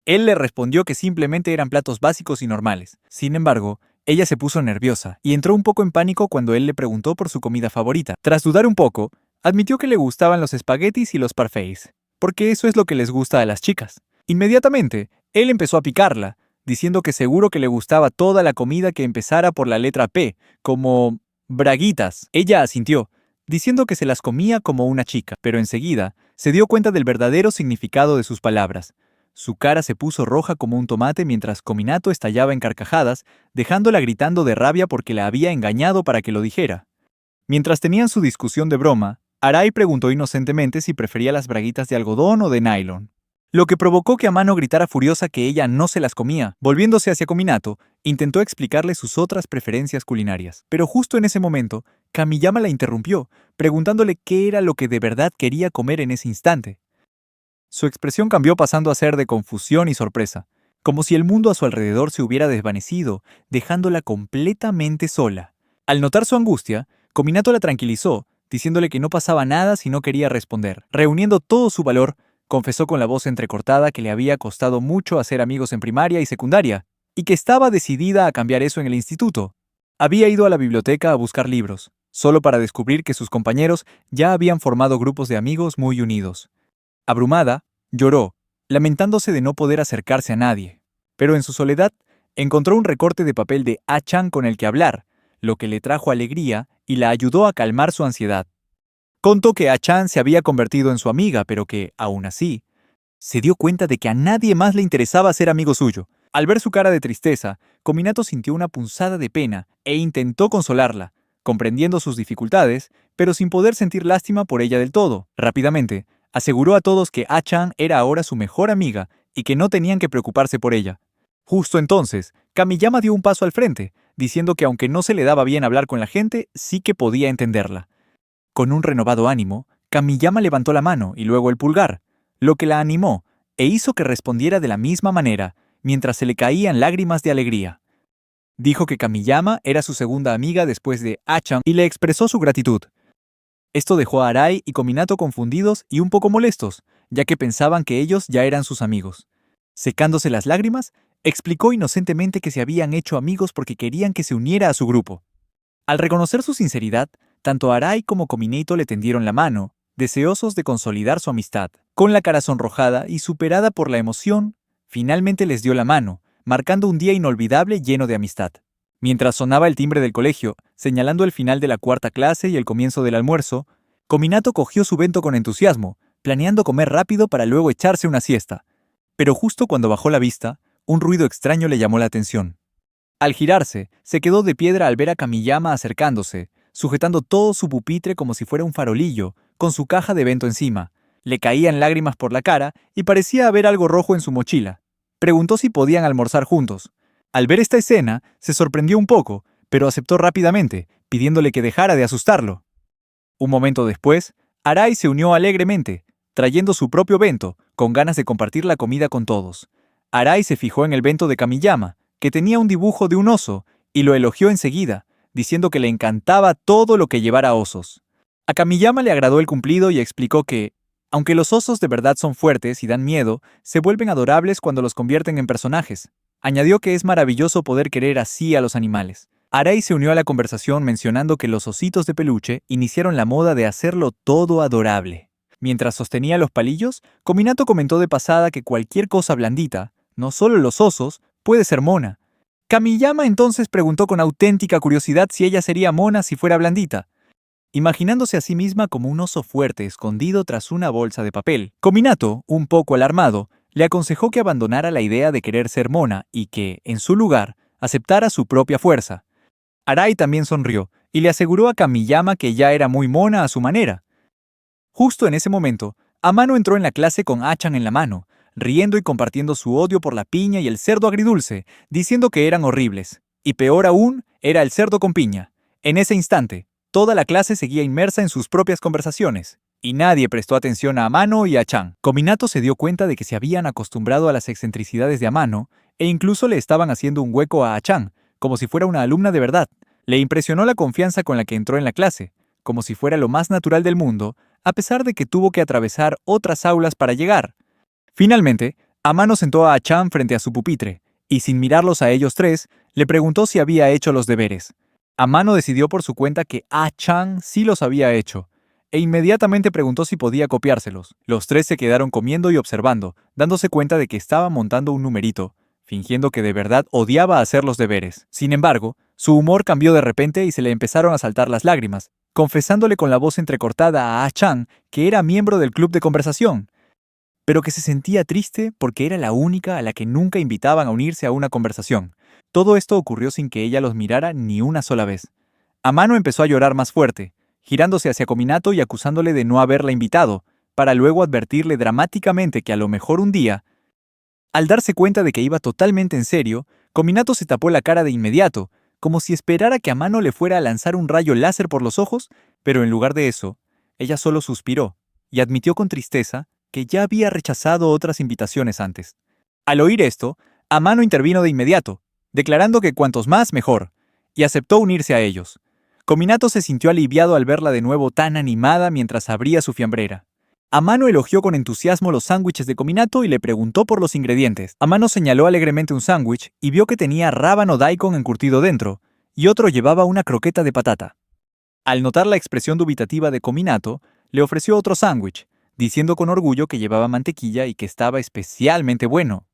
Él le respondió que simplemente eran platos básicos y normales. Sin embargo, ella se puso nerviosa y entró un poco en pánico cuando él le preguntó por su comida favorita. Tras dudar un poco, admitió que le gustaban los espaguetis y los parfaits, porque eso es lo que les gusta a las chicas. Inmediatamente, él empezó a picarla, diciendo que seguro que le gustaba toda la comida que empezara por la letra P, como braguitas. Ella asintió, diciendo que se las comía como una chica, pero enseguida se dio cuenta del verdadero significado de sus palabras. Su cara se puso roja como un tomate mientras Kominato estallaba en carcajadas, dejándola gritando de rabia porque la había engañado para que lo dijera. Mientras tenían su discusión de broma, Arai preguntó inocentemente si prefería las braguitas de algodón o de nylon, lo que provocó que Amano gritara furiosa que ella no se las comía. Volviéndose hacia Kominato, intentó explicarle sus otras preferencias culinarias, pero justo en ese momento, Kamiyama la interrumpió, preguntándole qué era lo que de verdad quería comer en ese instante. Su expresión cambió pasando a ser de confusión y sorpresa, como si el mundo a su alrededor se hubiera desvanecido, dejándola completamente sola. Al notar su angustia, Kominato la tranquilizó, diciéndole que no pasaba nada si no quería responder. Reuniendo todo su valor, confesó con la voz entrecortada que le había costado mucho hacer amigos en primaria y secundaria, y que estaba decidida a cambiar eso en el instituto. Había ido a la biblioteca a buscar libros, solo para descubrir que sus compañeros ya habían formado grupos de amigos muy unidos. Abrumada, lloró, lamentándose de no poder acercarse a nadie. Pero en su soledad, encontró un recorte de papel de A-chan con el que hablar, lo que le trajo alegría y la ayudó a calmar su ansiedad. Contó que A-chan se había convertido en su amiga, pero que, aún así, se dio cuenta de que a nadie más le interesaba ser amigo suyo. Al ver su cara de tristeza, Kominato sintió una punzada de pena e intentó consolarla, comprendiendo sus dificultades, pero sin poder sentir lástima por ella del todo. Rápidamente, aseguró a todos que A-chan era ahora su mejor amiga y que no tenían que preocuparse por ella. Justo entonces, Kamiyama dio un paso al frente, diciendo que aunque no se le daba bien hablar con la gente, sí que podía entenderla. Con un renovado ánimo, Kamiyama levantó la mano y luego el pulgar, lo que la animó e hizo que respondiera de la misma manera, mientras se le caían lágrimas de alegría. Dijo que Kamiyama era su segunda amiga después de A-chan y le expresó su gratitud. Esto dejó a Arai y Kominato confundidos y un poco molestos, ya que pensaban que ellos ya eran sus amigos. Secándose las lágrimas, explicó inocentemente que se habían hecho amigos porque querían que se uniera a su grupo. Al reconocer su sinceridad, tanto Arai como Kominato le tendieron la mano, deseosos de consolidar su amistad. Con la cara sonrojada y superada por la emoción, finalmente les dio la mano, marcando un día inolvidable lleno de amistad. Mientras sonaba el timbre del colegio, señalando el final de la cuarta clase y el comienzo del almuerzo, Kominato cogió su bento con entusiasmo, planeando comer rápido para luego echarse una siesta. Pero justo cuando bajó la vista, un ruido extraño le llamó la atención. Al girarse, se quedó de piedra al ver a Kamiyama acercándose, sujetando todo su pupitre como si fuera un farolillo, con su caja de bento encima. Le caían lágrimas por la cara y parecía haber algo rojo en su mochila. Preguntó si podían almorzar juntos. Al ver esta escena, se sorprendió un poco, pero aceptó rápidamente, pidiéndole que dejara de asustarlo. Un momento después, Arai se unió alegremente, trayendo su propio bento, con ganas de compartir la comida con todos. Arai se fijó en el bento de Kamiyama, que tenía un dibujo de un oso, y lo elogió enseguida, diciendo que le encantaba todo lo que llevara osos. A Kamiyama le agradó el cumplido y explicó que, aunque los osos de verdad son fuertes y dan miedo, se vuelven adorables cuando los convierten en personajes. Añadió que es maravilloso poder querer así a los animales. Arai se unió a la conversación mencionando que los ositos de peluche iniciaron la moda de hacerlo todo adorable. Mientras sostenía los palillos, Kominato comentó de pasada que cualquier cosa blandita, no solo los osos, puede ser mona. Kamiyama entonces preguntó con auténtica curiosidad si ella sería mona si fuera blandita. Imaginándose a sí misma como un oso fuerte escondido tras una bolsa de papel, Kominato, un poco alarmado, le aconsejó que abandonara la idea de querer ser mona y que, en su lugar, aceptara su propia fuerza. Arai también sonrió y le aseguró a Kamiyama que ya era muy mona a su manera. Justo en ese momento, Amano entró en la clase con A-chan en la mano, riendo y compartiendo su odio por la piña y el cerdo agridulce, diciendo que eran horribles. Y peor aún, era el cerdo con piña. En ese instante, toda la clase seguía inmersa en sus propias conversaciones, y nadie prestó atención a Amano y a Chan. Kominato se dio cuenta de que se habían acostumbrado a las excentricidades de Amano, e incluso le estaban haciendo un hueco a Chan, como si fuera una alumna de verdad. Le impresionó la confianza con la que entró en la clase, como si fuera lo más natural del mundo, a pesar de que tuvo que atravesar otras aulas para llegar. Finalmente, Amano sentó a Chan frente a su pupitre, y sin mirarlos a ellos tres, le preguntó si había hecho los deberes. Amano decidió por su cuenta que A-chan sí los había hecho, e inmediatamente preguntó si podía copiárselos. Los tres se quedaron comiendo y observando, dándose cuenta de que estaba montando un numerito, fingiendo que de verdad odiaba hacer los deberes. Sin embargo, su humor cambió de repente y se le empezaron a saltar las lágrimas, confesándole con la voz entrecortada a A-chan que era miembro del club de conversación, pero que se sentía triste porque era la única a la que nunca invitaban a unirse a una conversación. Todo esto ocurrió sin que ella los mirara ni una sola vez. Amano empezó a llorar más fuerte, girándose hacia Kominato y acusándole de no haberla invitado, para luego advertirle dramáticamente que a lo mejor un día... Al darse cuenta de que iba totalmente en serio, Kominato se tapó la cara de inmediato, como si esperara que Amano le fuera a lanzar un rayo láser por los ojos, pero en lugar de eso, ella solo suspiró y admitió con tristeza que ya había rechazado otras invitaciones antes. Al oír esto, Amano intervino de inmediato, declarando que cuantos más mejor, y aceptó unirse a ellos. Kominato se sintió aliviado al verla de nuevo tan animada mientras abría su fiambrera. Amano elogió con entusiasmo los sándwiches de Kominato y le preguntó por los ingredientes. Amano señaló alegremente un sándwich y vio que tenía rábano daikon encurtido dentro, y otro llevaba una croqueta de patata. Al notar la expresión dubitativa de Kominato, le ofreció otro sándwich, diciendo con orgullo que llevaba mantequilla y que estaba especialmente bueno.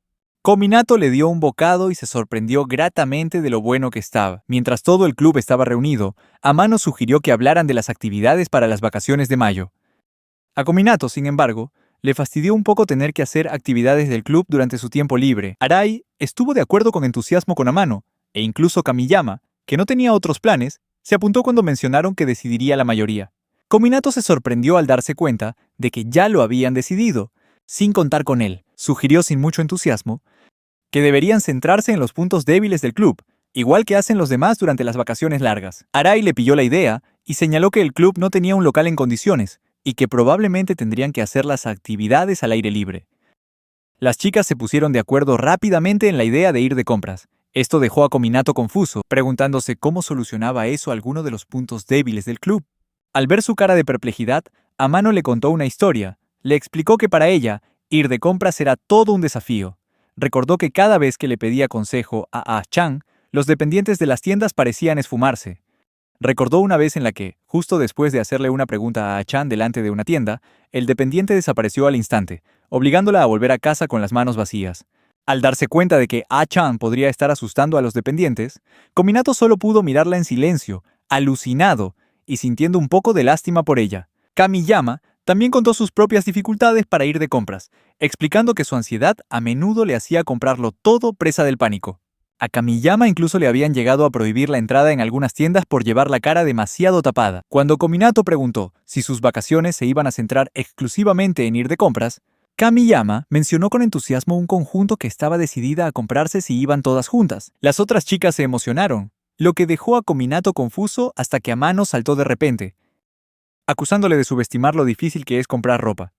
Kominato le dio un bocado y se sorprendió gratamente de lo bueno que estaba. Mientras todo el club estaba reunido, Amano sugirió que hablaran de las actividades para las vacaciones de mayo. A Kominato, sin embargo, le fastidió un poco tener que hacer actividades del club durante su tiempo libre. Arai estuvo de acuerdo con entusiasmo con Amano, e incluso Kamiyama, que no tenía otros planes, se apuntó cuando mencionaron que decidiría la mayoría. Kominato se sorprendió al darse cuenta de que ya lo habían decidido, sin contar con él. Sugirió sin mucho entusiasmo que deberían centrarse en los puntos débiles del club, igual que hacen los demás durante las vacaciones largas. Arai le pilló la idea y señaló que el club no tenía un local en condiciones y que probablemente tendrían que hacer las actividades al aire libre. Las chicas se pusieron de acuerdo rápidamente en la idea de ir de compras, Esto dejó a Kominato confuso, preguntándose cómo solucionaba eso alguno de los puntos débiles del club. Al ver su cara de perplejidad, Amano le contó una historia. Le explicó que para ella, ir de compras era todo un desafío. Recordó que cada vez que le pedía consejo a A-chan, los dependientes de las tiendas parecían esfumarse. Recordó una vez en la que, justo después de hacerle una pregunta a A-chan delante de una tienda, el dependiente desapareció al instante, obligándola a volver a casa con las manos vacías. Al darse cuenta de que A-chan podría estar asustando a los dependientes, Kominato solo pudo mirarla en silencio, alucinado y sintiendo un poco de lástima por ella. Kamiyama también contó sus propias dificultades para ir de compras, explicando que su ansiedad a menudo le hacía comprarlo todo presa del pánico. A Kamiyama incluso le habían llegado a prohibir la entrada en algunas tiendas por llevar la cara demasiado tapada. Cuando Kominato preguntó si sus vacaciones se iban a centrar exclusivamente en ir de compras, Kamiyama mencionó con entusiasmo un conjunto que estaba decidida a comprarse si iban todas juntas. Las otras chicas se emocionaron, lo que dejó a Kominato confuso hasta que Amano saltó de repente, acusándole de subestimar lo difícil que es comprar ropa.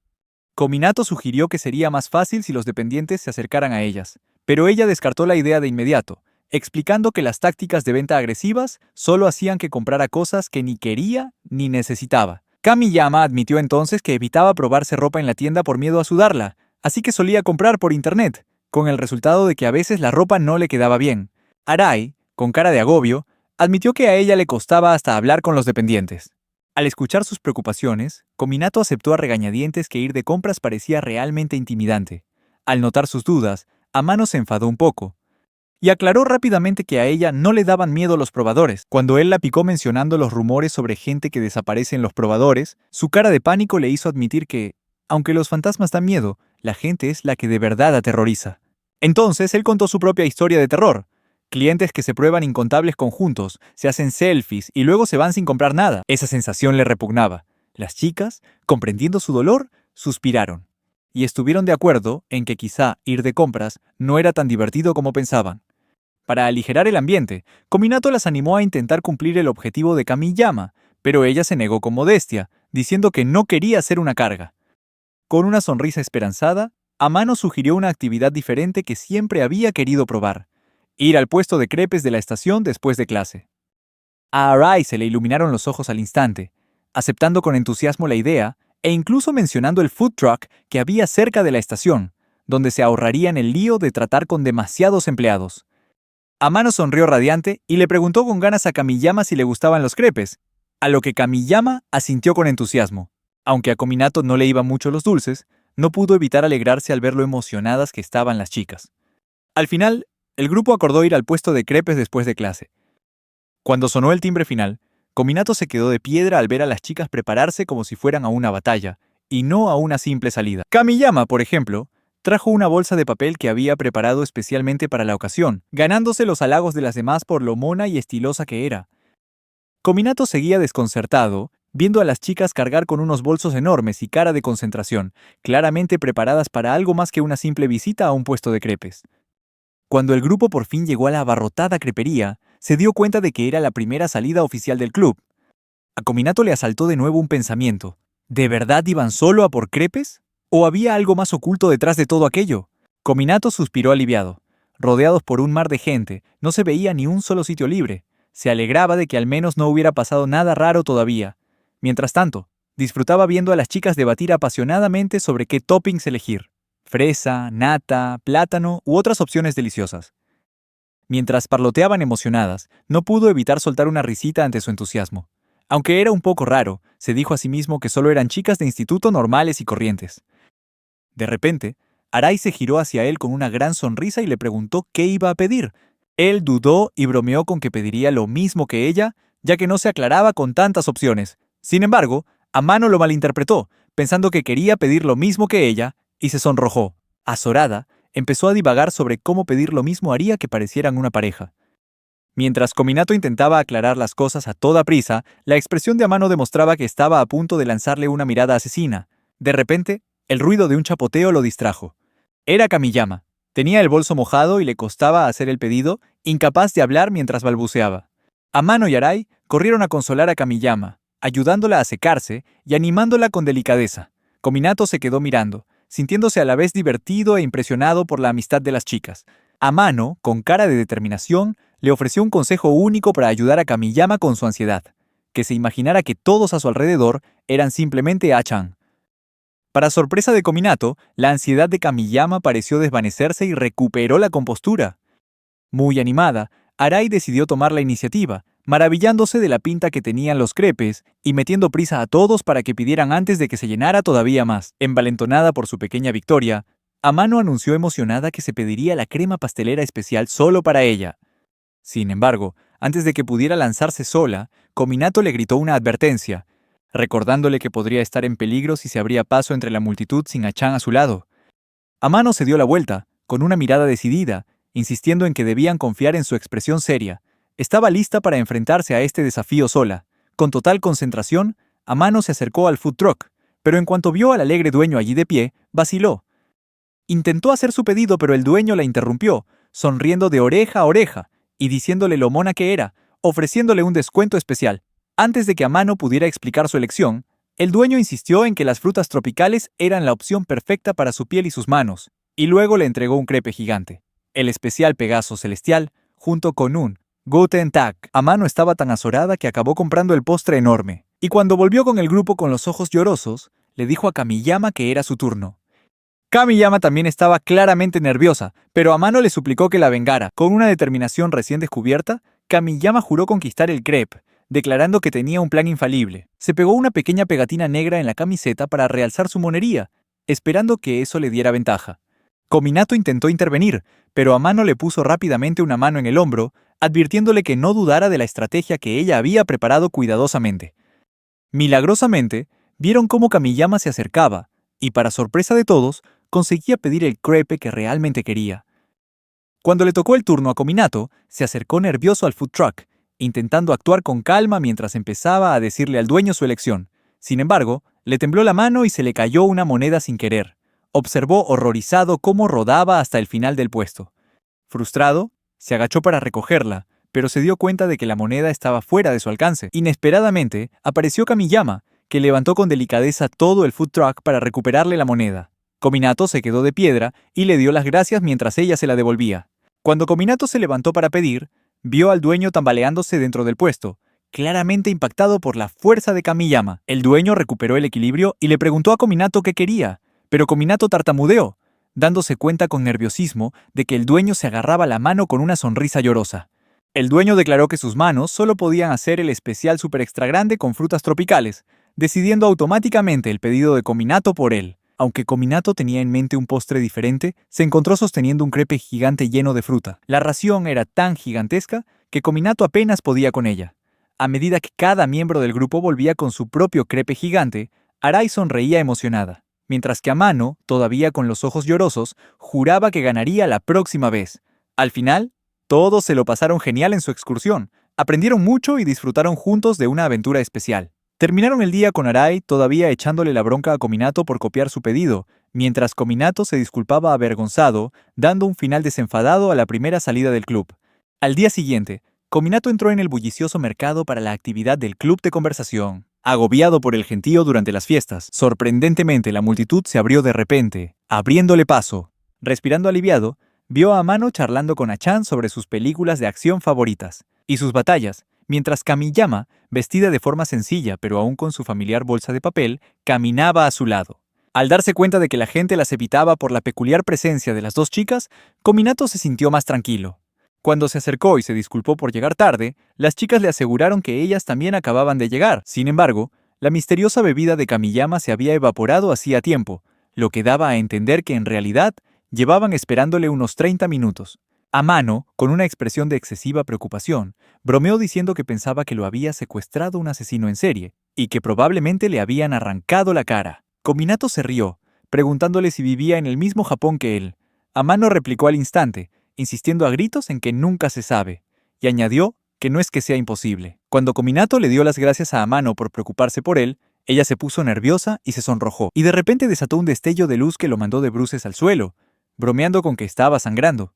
Kominato sugirió que sería más fácil si los dependientes se acercaran a ellas, pero ella descartó la idea de inmediato, explicando que las tácticas de venta agresivas solo hacían que comprara cosas que ni quería ni necesitaba. Kamiyama admitió entonces que evitaba probarse ropa en la tienda por miedo a sudarla, así que solía comprar por internet, con el resultado de que a veces la ropa no le quedaba bien. Arai, con cara de agobio, admitió que a ella le costaba hasta hablar con los dependientes. Al escuchar sus preocupaciones, Kominato aceptó a regañadientes que ir de compras parecía realmente intimidante. Al notar sus dudas, Amano se enfadó un poco, y aclaró rápidamente que a ella no le daban miedo los probadores. Cuando él la picó mencionando los rumores sobre gente que desaparece en los probadores, su cara de pánico le hizo admitir que, aunque los fantasmas dan miedo, la gente es la que de verdad aterroriza. Entonces él contó su propia historia de terror. Clientes que se prueban incontables conjuntos, se hacen selfies y luego se van sin comprar nada. Esa sensación le repugnaba. Las chicas, comprendiendo su dolor, suspiraron. Y estuvieron de acuerdo en que quizá ir de compras no era tan divertido como pensaban. Para aligerar el ambiente, Kominato las animó a intentar cumplir el objetivo de Kamiyama, pero ella se negó con modestia, diciendo que no quería ser una carga. Con una sonrisa esperanzada, Amano sugirió una actividad diferente que siempre había querido probar: ir al puesto de crepes de la estación después de clase. A Arai se le iluminaron los ojos al instante, aceptando con entusiasmo la idea e incluso mencionando el food truck que había cerca de la estación, donde se ahorrarían el lío de tratar con demasiados empleados. Amano sonrió radiante y le preguntó con ganas a Kamiyama si le gustaban los crepes, a lo que Kamiyama asintió con entusiasmo. Aunque a Kominato no le iban mucho los dulces, no pudo evitar alegrarse al ver lo emocionadas que estaban las chicas. Al final, el grupo acordó ir al puesto de crepes después de clase. Cuando sonó el timbre final, Kominato se quedó de piedra al ver a las chicas prepararse como si fueran a una batalla, y no a una simple salida. Kamiyama, por ejemplo, trajo una bolsa de papel que había preparado especialmente para la ocasión, ganándose los halagos de las demás por lo mona y estilosa que era. Kominato seguía desconcertado, viendo a las chicas cargar con unos bolsos enormes y cara de concentración, claramente preparadas para algo más que una simple visita a un puesto de crepes. Cuando el grupo por fin llegó a la abarrotada crepería, se dio cuenta de que era la primera salida oficial del club. A Kominato le asaltó de nuevo un pensamiento. ¿De verdad iban solo a por crepes? ¿O había algo más oculto detrás de todo aquello? Kominato suspiró aliviado. Rodeados por un mar de gente, no se veía ni un solo sitio libre. Se alegraba de que al menos no hubiera pasado nada raro todavía. Mientras tanto, disfrutaba viendo a las chicas debatir apasionadamente sobre qué toppings elegir: fresa, nata, plátano u otras opciones deliciosas. Mientras parloteaban emocionadas, no pudo evitar soltar una risita ante su entusiasmo. Aunque era un poco raro, se dijo a sí mismo que solo eran chicas de instituto normales y corrientes. De repente, Arai se giró hacia él con una gran sonrisa y le preguntó qué iba a pedir. Él dudó y bromeó con que pediría lo mismo que ella, ya que no se aclaraba con tantas opciones. Sin embargo, Amano lo malinterpretó, pensando que quería pedir lo mismo que ella, y se sonrojó. Azorada, empezó a divagar sobre cómo pedir lo mismo haría que parecieran una pareja. Mientras Kominato intentaba aclarar las cosas a toda prisa, la expresión de Amano demostraba que estaba a punto de lanzarle una mirada asesina. De repente, el ruido de un chapoteo lo distrajo. Era Kamiyama. Tenía el bolso mojado y le costaba hacer el pedido, incapaz de hablar mientras balbuceaba. Amano y Arai corrieron a consolar a Kamiyama, ayudándola a secarse y animándola con delicadeza. Kominato se quedó mirando, sintiéndose a la vez divertido e impresionado por la amistad de las chicas. Amano, con cara de determinación, le ofreció un consejo único para ayudar a Kamiyama con su ansiedad, que se imaginara que todos a su alrededor eran simplemente A-chan. Para sorpresa de Kominato, la ansiedad de Kamiyama pareció desvanecerse y recuperó la compostura. Muy animada, Arai decidió tomar la iniciativa, maravillándose de la pinta que tenían los crepes y metiendo prisa a todos para que pidieran antes de que se llenara todavía más. Envalentonada por su pequeña victoria, Amano anunció emocionada que se pediría la crema pastelera especial solo para ella. Sin embargo, antes de que pudiera lanzarse sola, Kominato le gritó una advertencia, recordándole que podría estar en peligro si se abría paso entre la multitud sin A-chan a su lado. Amano se dio la vuelta, con una mirada decidida, insistiendo en que debían confiar en su expresión seria. Estaba lista para enfrentarse a este desafío sola. Con total concentración, Amano se acercó al food truck, pero en cuanto vio al alegre dueño allí de pie, vaciló. Intentó hacer su pedido, pero el dueño la interrumpió, sonriendo de oreja a oreja y diciéndole lo mona que era, ofreciéndole un descuento especial. Antes de que Amano pudiera explicar su elección, el dueño insistió en que las frutas tropicales eran la opción perfecta para su piel y sus manos, y luego le entregó un crepe gigante, el especial Pegaso Celestial, junto con un Guten Tag. Amano estaba tan azorada que acabó comprando el postre enorme, y cuando volvió con el grupo con los ojos llorosos, le dijo a Kamiyama que era su turno. Kamiyama también estaba claramente nerviosa, pero Amano le suplicó que la vengara. Con una determinación recién descubierta, Kamiyama juró conquistar el crepe, declarando que tenía un plan infalible. Se pegó una pequeña pegatina negra en la camiseta para realzar su monería, esperando que eso le diera ventaja. Kominato intentó intervenir, pero Amano le puso rápidamente una mano en el hombro, advirtiéndole que no dudara de la estrategia que ella había preparado cuidadosamente. Milagrosamente, vieron cómo Kamiyama se acercaba, y para sorpresa de todos, conseguía pedir el crepe que realmente quería. Cuando le tocó el turno a Kominato, se acercó nervioso al food truck, intentando actuar con calma mientras empezaba a decirle al dueño su elección. Sin embargo, le tembló la mano y se le cayó una moneda sin querer. Observó horrorizado cómo rodaba hasta el final del puesto. Frustrado, se agachó para recogerla, pero se dio cuenta de que la moneda estaba fuera de su alcance. Inesperadamente, apareció Kamiyama, que levantó con delicadeza todo el food truck para recuperarle la moneda. Kominato se quedó de piedra y le dio las gracias mientras ella se la devolvía. Cuando Kominato se levantó para pedir, vio al dueño tambaleándose dentro del puesto, claramente impactado por la fuerza de Kamiyama. El dueño recuperó el equilibrio y le preguntó a Kominato qué quería, pero Kominato tartamudeó, dándose cuenta con nerviosismo de que el dueño se agarraba la mano con una sonrisa llorosa. El dueño declaró que sus manos solo podían hacer el especial super extra grande con frutas tropicales, decidiendo automáticamente el pedido de Kominato por él. Aunque Kominato tenía en mente un postre diferente, se encontró sosteniendo un crepe gigante lleno de fruta. La ración era tan gigantesca que Kominato apenas podía con ella. A medida que cada miembro del grupo volvía con su propio crepe gigante, Arai sonreía emocionada, mientras que Amano, todavía con los ojos llorosos, juraba que ganaría la próxima vez. Al final, todos se lo pasaron genial en su excursión, aprendieron mucho y disfrutaron juntos de una aventura especial. Terminaron el día con Arai todavía echándole la bronca a Kominato por copiar su pedido, mientras Kominato se disculpaba avergonzado, dando un final desenfadado a la primera salida del club. Al día siguiente, Kominato entró en el bullicioso mercado para la actividad del club de conversación. Agobiado por el gentío durante las fiestas, sorprendentemente la multitud se abrió de repente, abriéndole paso. Respirando aliviado, vio a Amano charlando con A-chan sobre sus películas de acción favoritas y sus batallas, mientras Kamiyama, vestida de forma sencilla pero aún con su familiar bolsa de papel, caminaba a su lado. Al darse cuenta de que la gente las evitaba por la peculiar presencia de las dos chicas, Kominato se sintió más tranquilo. Cuando se acercó y se disculpó por llegar tarde, las chicas le aseguraron que ellas también acababan de llegar. Sin embargo, la misteriosa bebida de Kamiyama se había evaporado hacía tiempo, lo que daba a entender que en realidad llevaban esperándole unos 30 minutos. Amano, con una expresión de excesiva preocupación, bromeó diciendo que pensaba que lo había secuestrado un asesino en serie y que probablemente le habían arrancado la cara. Kominato se rió, preguntándole si vivía en el mismo Japón que él. Amano replicó al instante, insistiendo a gritos en que nunca se sabe, y añadió que no es que sea imposible. Cuando Kominato le dio las gracias a Amano por preocuparse por él, ella se puso nerviosa y se sonrojó, y de repente desató un destello de luz que lo mandó de bruces al suelo, bromeando con que estaba sangrando.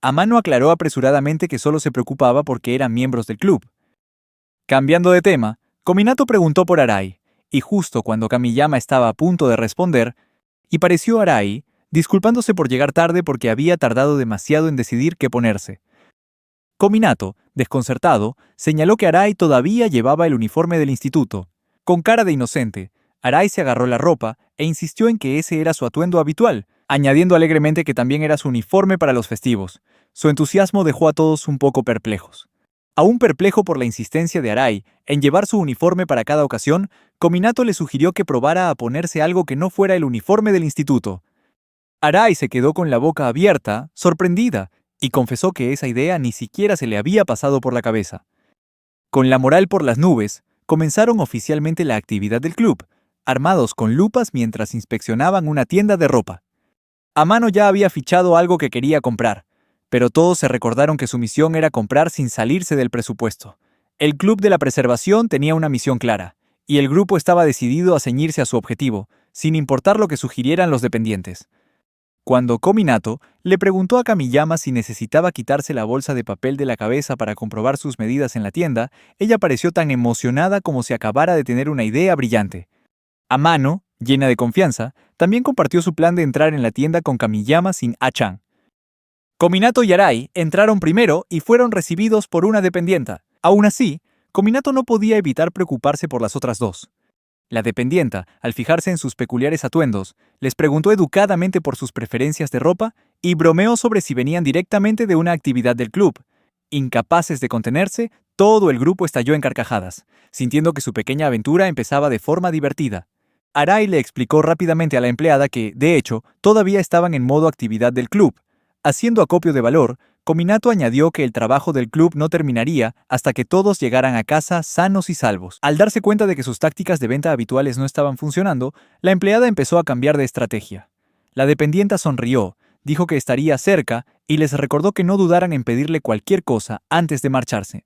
Amano aclaró apresuradamente que solo se preocupaba porque eran miembros del club. Cambiando de tema, Kominato preguntó por Arai, y justo cuando Kamiyama estaba a punto de responder, y pareció Arai, disculpándose por llegar tarde porque había tardado demasiado en decidir qué ponerse. Kominato, desconcertado, señaló que Arai todavía llevaba el uniforme del instituto. Con cara de inocente, Arai se agarró la ropa e insistió en que ese era su atuendo habitual, añadiendo alegremente que también era su uniforme para los festivos. Su entusiasmo dejó a todos un poco perplejos. Aún perplejo por la insistencia de Arai en llevar su uniforme para cada ocasión, Kominato le sugirió que probara a ponerse algo que no fuera el uniforme del instituto. Arai se quedó con la boca abierta, sorprendida, y confesó que esa idea ni siquiera se le había pasado por la cabeza. Con la moral por las nubes, comenzaron oficialmente la actividad del club, armados con lupas mientras inspeccionaban una tienda de ropa. Amano ya había fichado algo que quería comprar, pero todos se recordaron que su misión era comprar sin salirse del presupuesto. El Club de la Preservación tenía una misión clara, y el grupo estaba decidido a ceñirse a su objetivo, sin importar lo que sugirieran los dependientes. Cuando Kominato le preguntó a Kamiyama si necesitaba quitarse la bolsa de papel de la cabeza para comprobar sus medidas en la tienda, ella pareció tan emocionada como si acabara de tener una idea brillante. Amano, llena de confianza, también compartió su plan de entrar en la tienda con Kamiyama sin A-chan. Kominato y Arai entraron primero y fueron recibidos por una dependienta. Aún así, Kominato no podía evitar preocuparse por las otras dos. La dependienta, al fijarse en sus peculiares atuendos, les preguntó educadamente por sus preferencias de ropa y bromeó sobre si venían directamente de una actividad del club. Incapaces de contenerse, todo el grupo estalló en carcajadas, sintiendo que su pequeña aventura empezaba de forma divertida. Arai le explicó rápidamente a la empleada que, de hecho, todavía estaban en modo actividad del club. Haciendo acopio de valor, Kominato añadió que el trabajo del club no terminaría hasta que todos llegaran a casa sanos y salvos. Al darse cuenta de que sus tácticas de venta habituales no estaban funcionando, la empleada empezó a cambiar de estrategia. La dependienta sonrió, dijo que estaría cerca y les recordó que no dudaran en pedirle cualquier cosa antes de marcharse.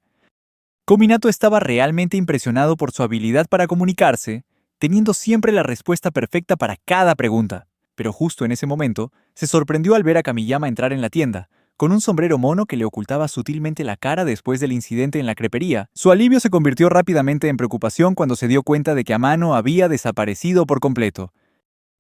Kominato estaba realmente impresionado por su habilidad para comunicarse, teniendo siempre la respuesta perfecta para cada pregunta. Pero justo en ese momento, se sorprendió al ver a Kamiyama entrar en la tienda, con un sombrero mono que le ocultaba sutilmente la cara después del incidente en la crepería. Su alivio se convirtió rápidamente en preocupación cuando se dio cuenta de que Amano había desaparecido por completo.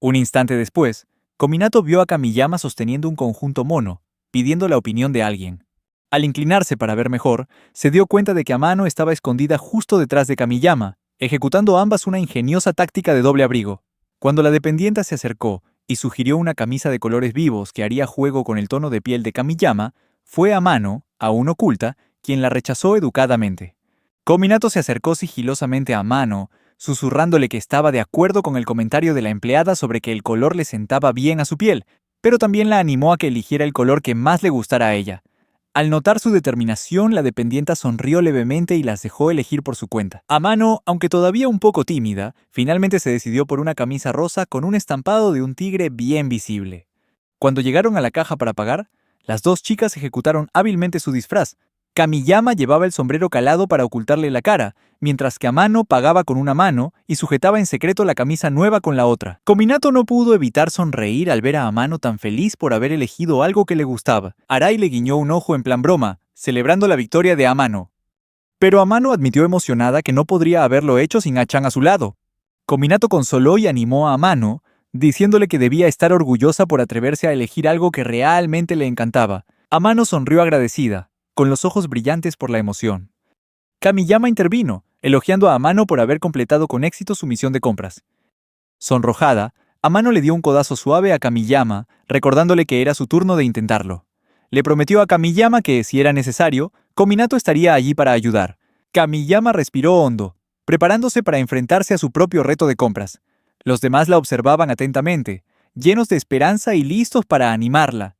Un instante después, Kominato vio a Kamiyama sosteniendo un conjunto mono, pidiendo la opinión de alguien. Al inclinarse para ver mejor, se dio cuenta de que Amano estaba escondida justo detrás de Kamiyama, ejecutando ambas una ingeniosa táctica de doble abrigo. Cuando la dependienta se acercó y sugirió una camisa de colores vivos que haría juego con el tono de piel de Kamiyama, fue Amano, aún oculta, quien la rechazó educadamente. Kominato se acercó sigilosamente a Amano, susurrándole que estaba de acuerdo con el comentario de la empleada sobre que el color le sentaba bien a su piel, pero también la animó a que eligiera el color que más le gustara a ella. Al notar su determinación, la dependienta sonrió levemente y las dejó elegir por su cuenta. Amano, aunque todavía un poco tímida, finalmente se decidió por una camisa rosa con un estampado de un tigre bien visible. Cuando llegaron a la caja para pagar, las dos chicas ejecutaron hábilmente su disfraz. Kamiyama llevaba el sombrero calado para ocultarle la cara, mientras que Amano pagaba con una mano y sujetaba en secreto la camisa nueva con la otra. Kominato no pudo evitar sonreír al ver a Amano tan feliz por haber elegido algo que le gustaba. Arai le guiñó un ojo en plan broma, celebrando la victoria de Amano. Pero Amano admitió emocionada que no podría haberlo hecho sin A-chan a su lado. Kominato consoló y animó a Amano, diciéndole que debía estar orgullosa por atreverse a elegir algo que realmente le encantaba. Amano sonrió agradecida, con los ojos brillantes por la emoción. Kamiyama intervino, elogiando a Amano por haber completado con éxito su misión de compras. Sonrojada, Amano le dio un codazo suave a Kamiyama, recordándole que era su turno de intentarlo. Le prometió a Kamiyama que, si era necesario, Kominato estaría allí para ayudar. Kamiyama respiró hondo, preparándose para enfrentarse a su propio reto de compras. Los demás la observaban atentamente, llenos de esperanza y listos para animarla.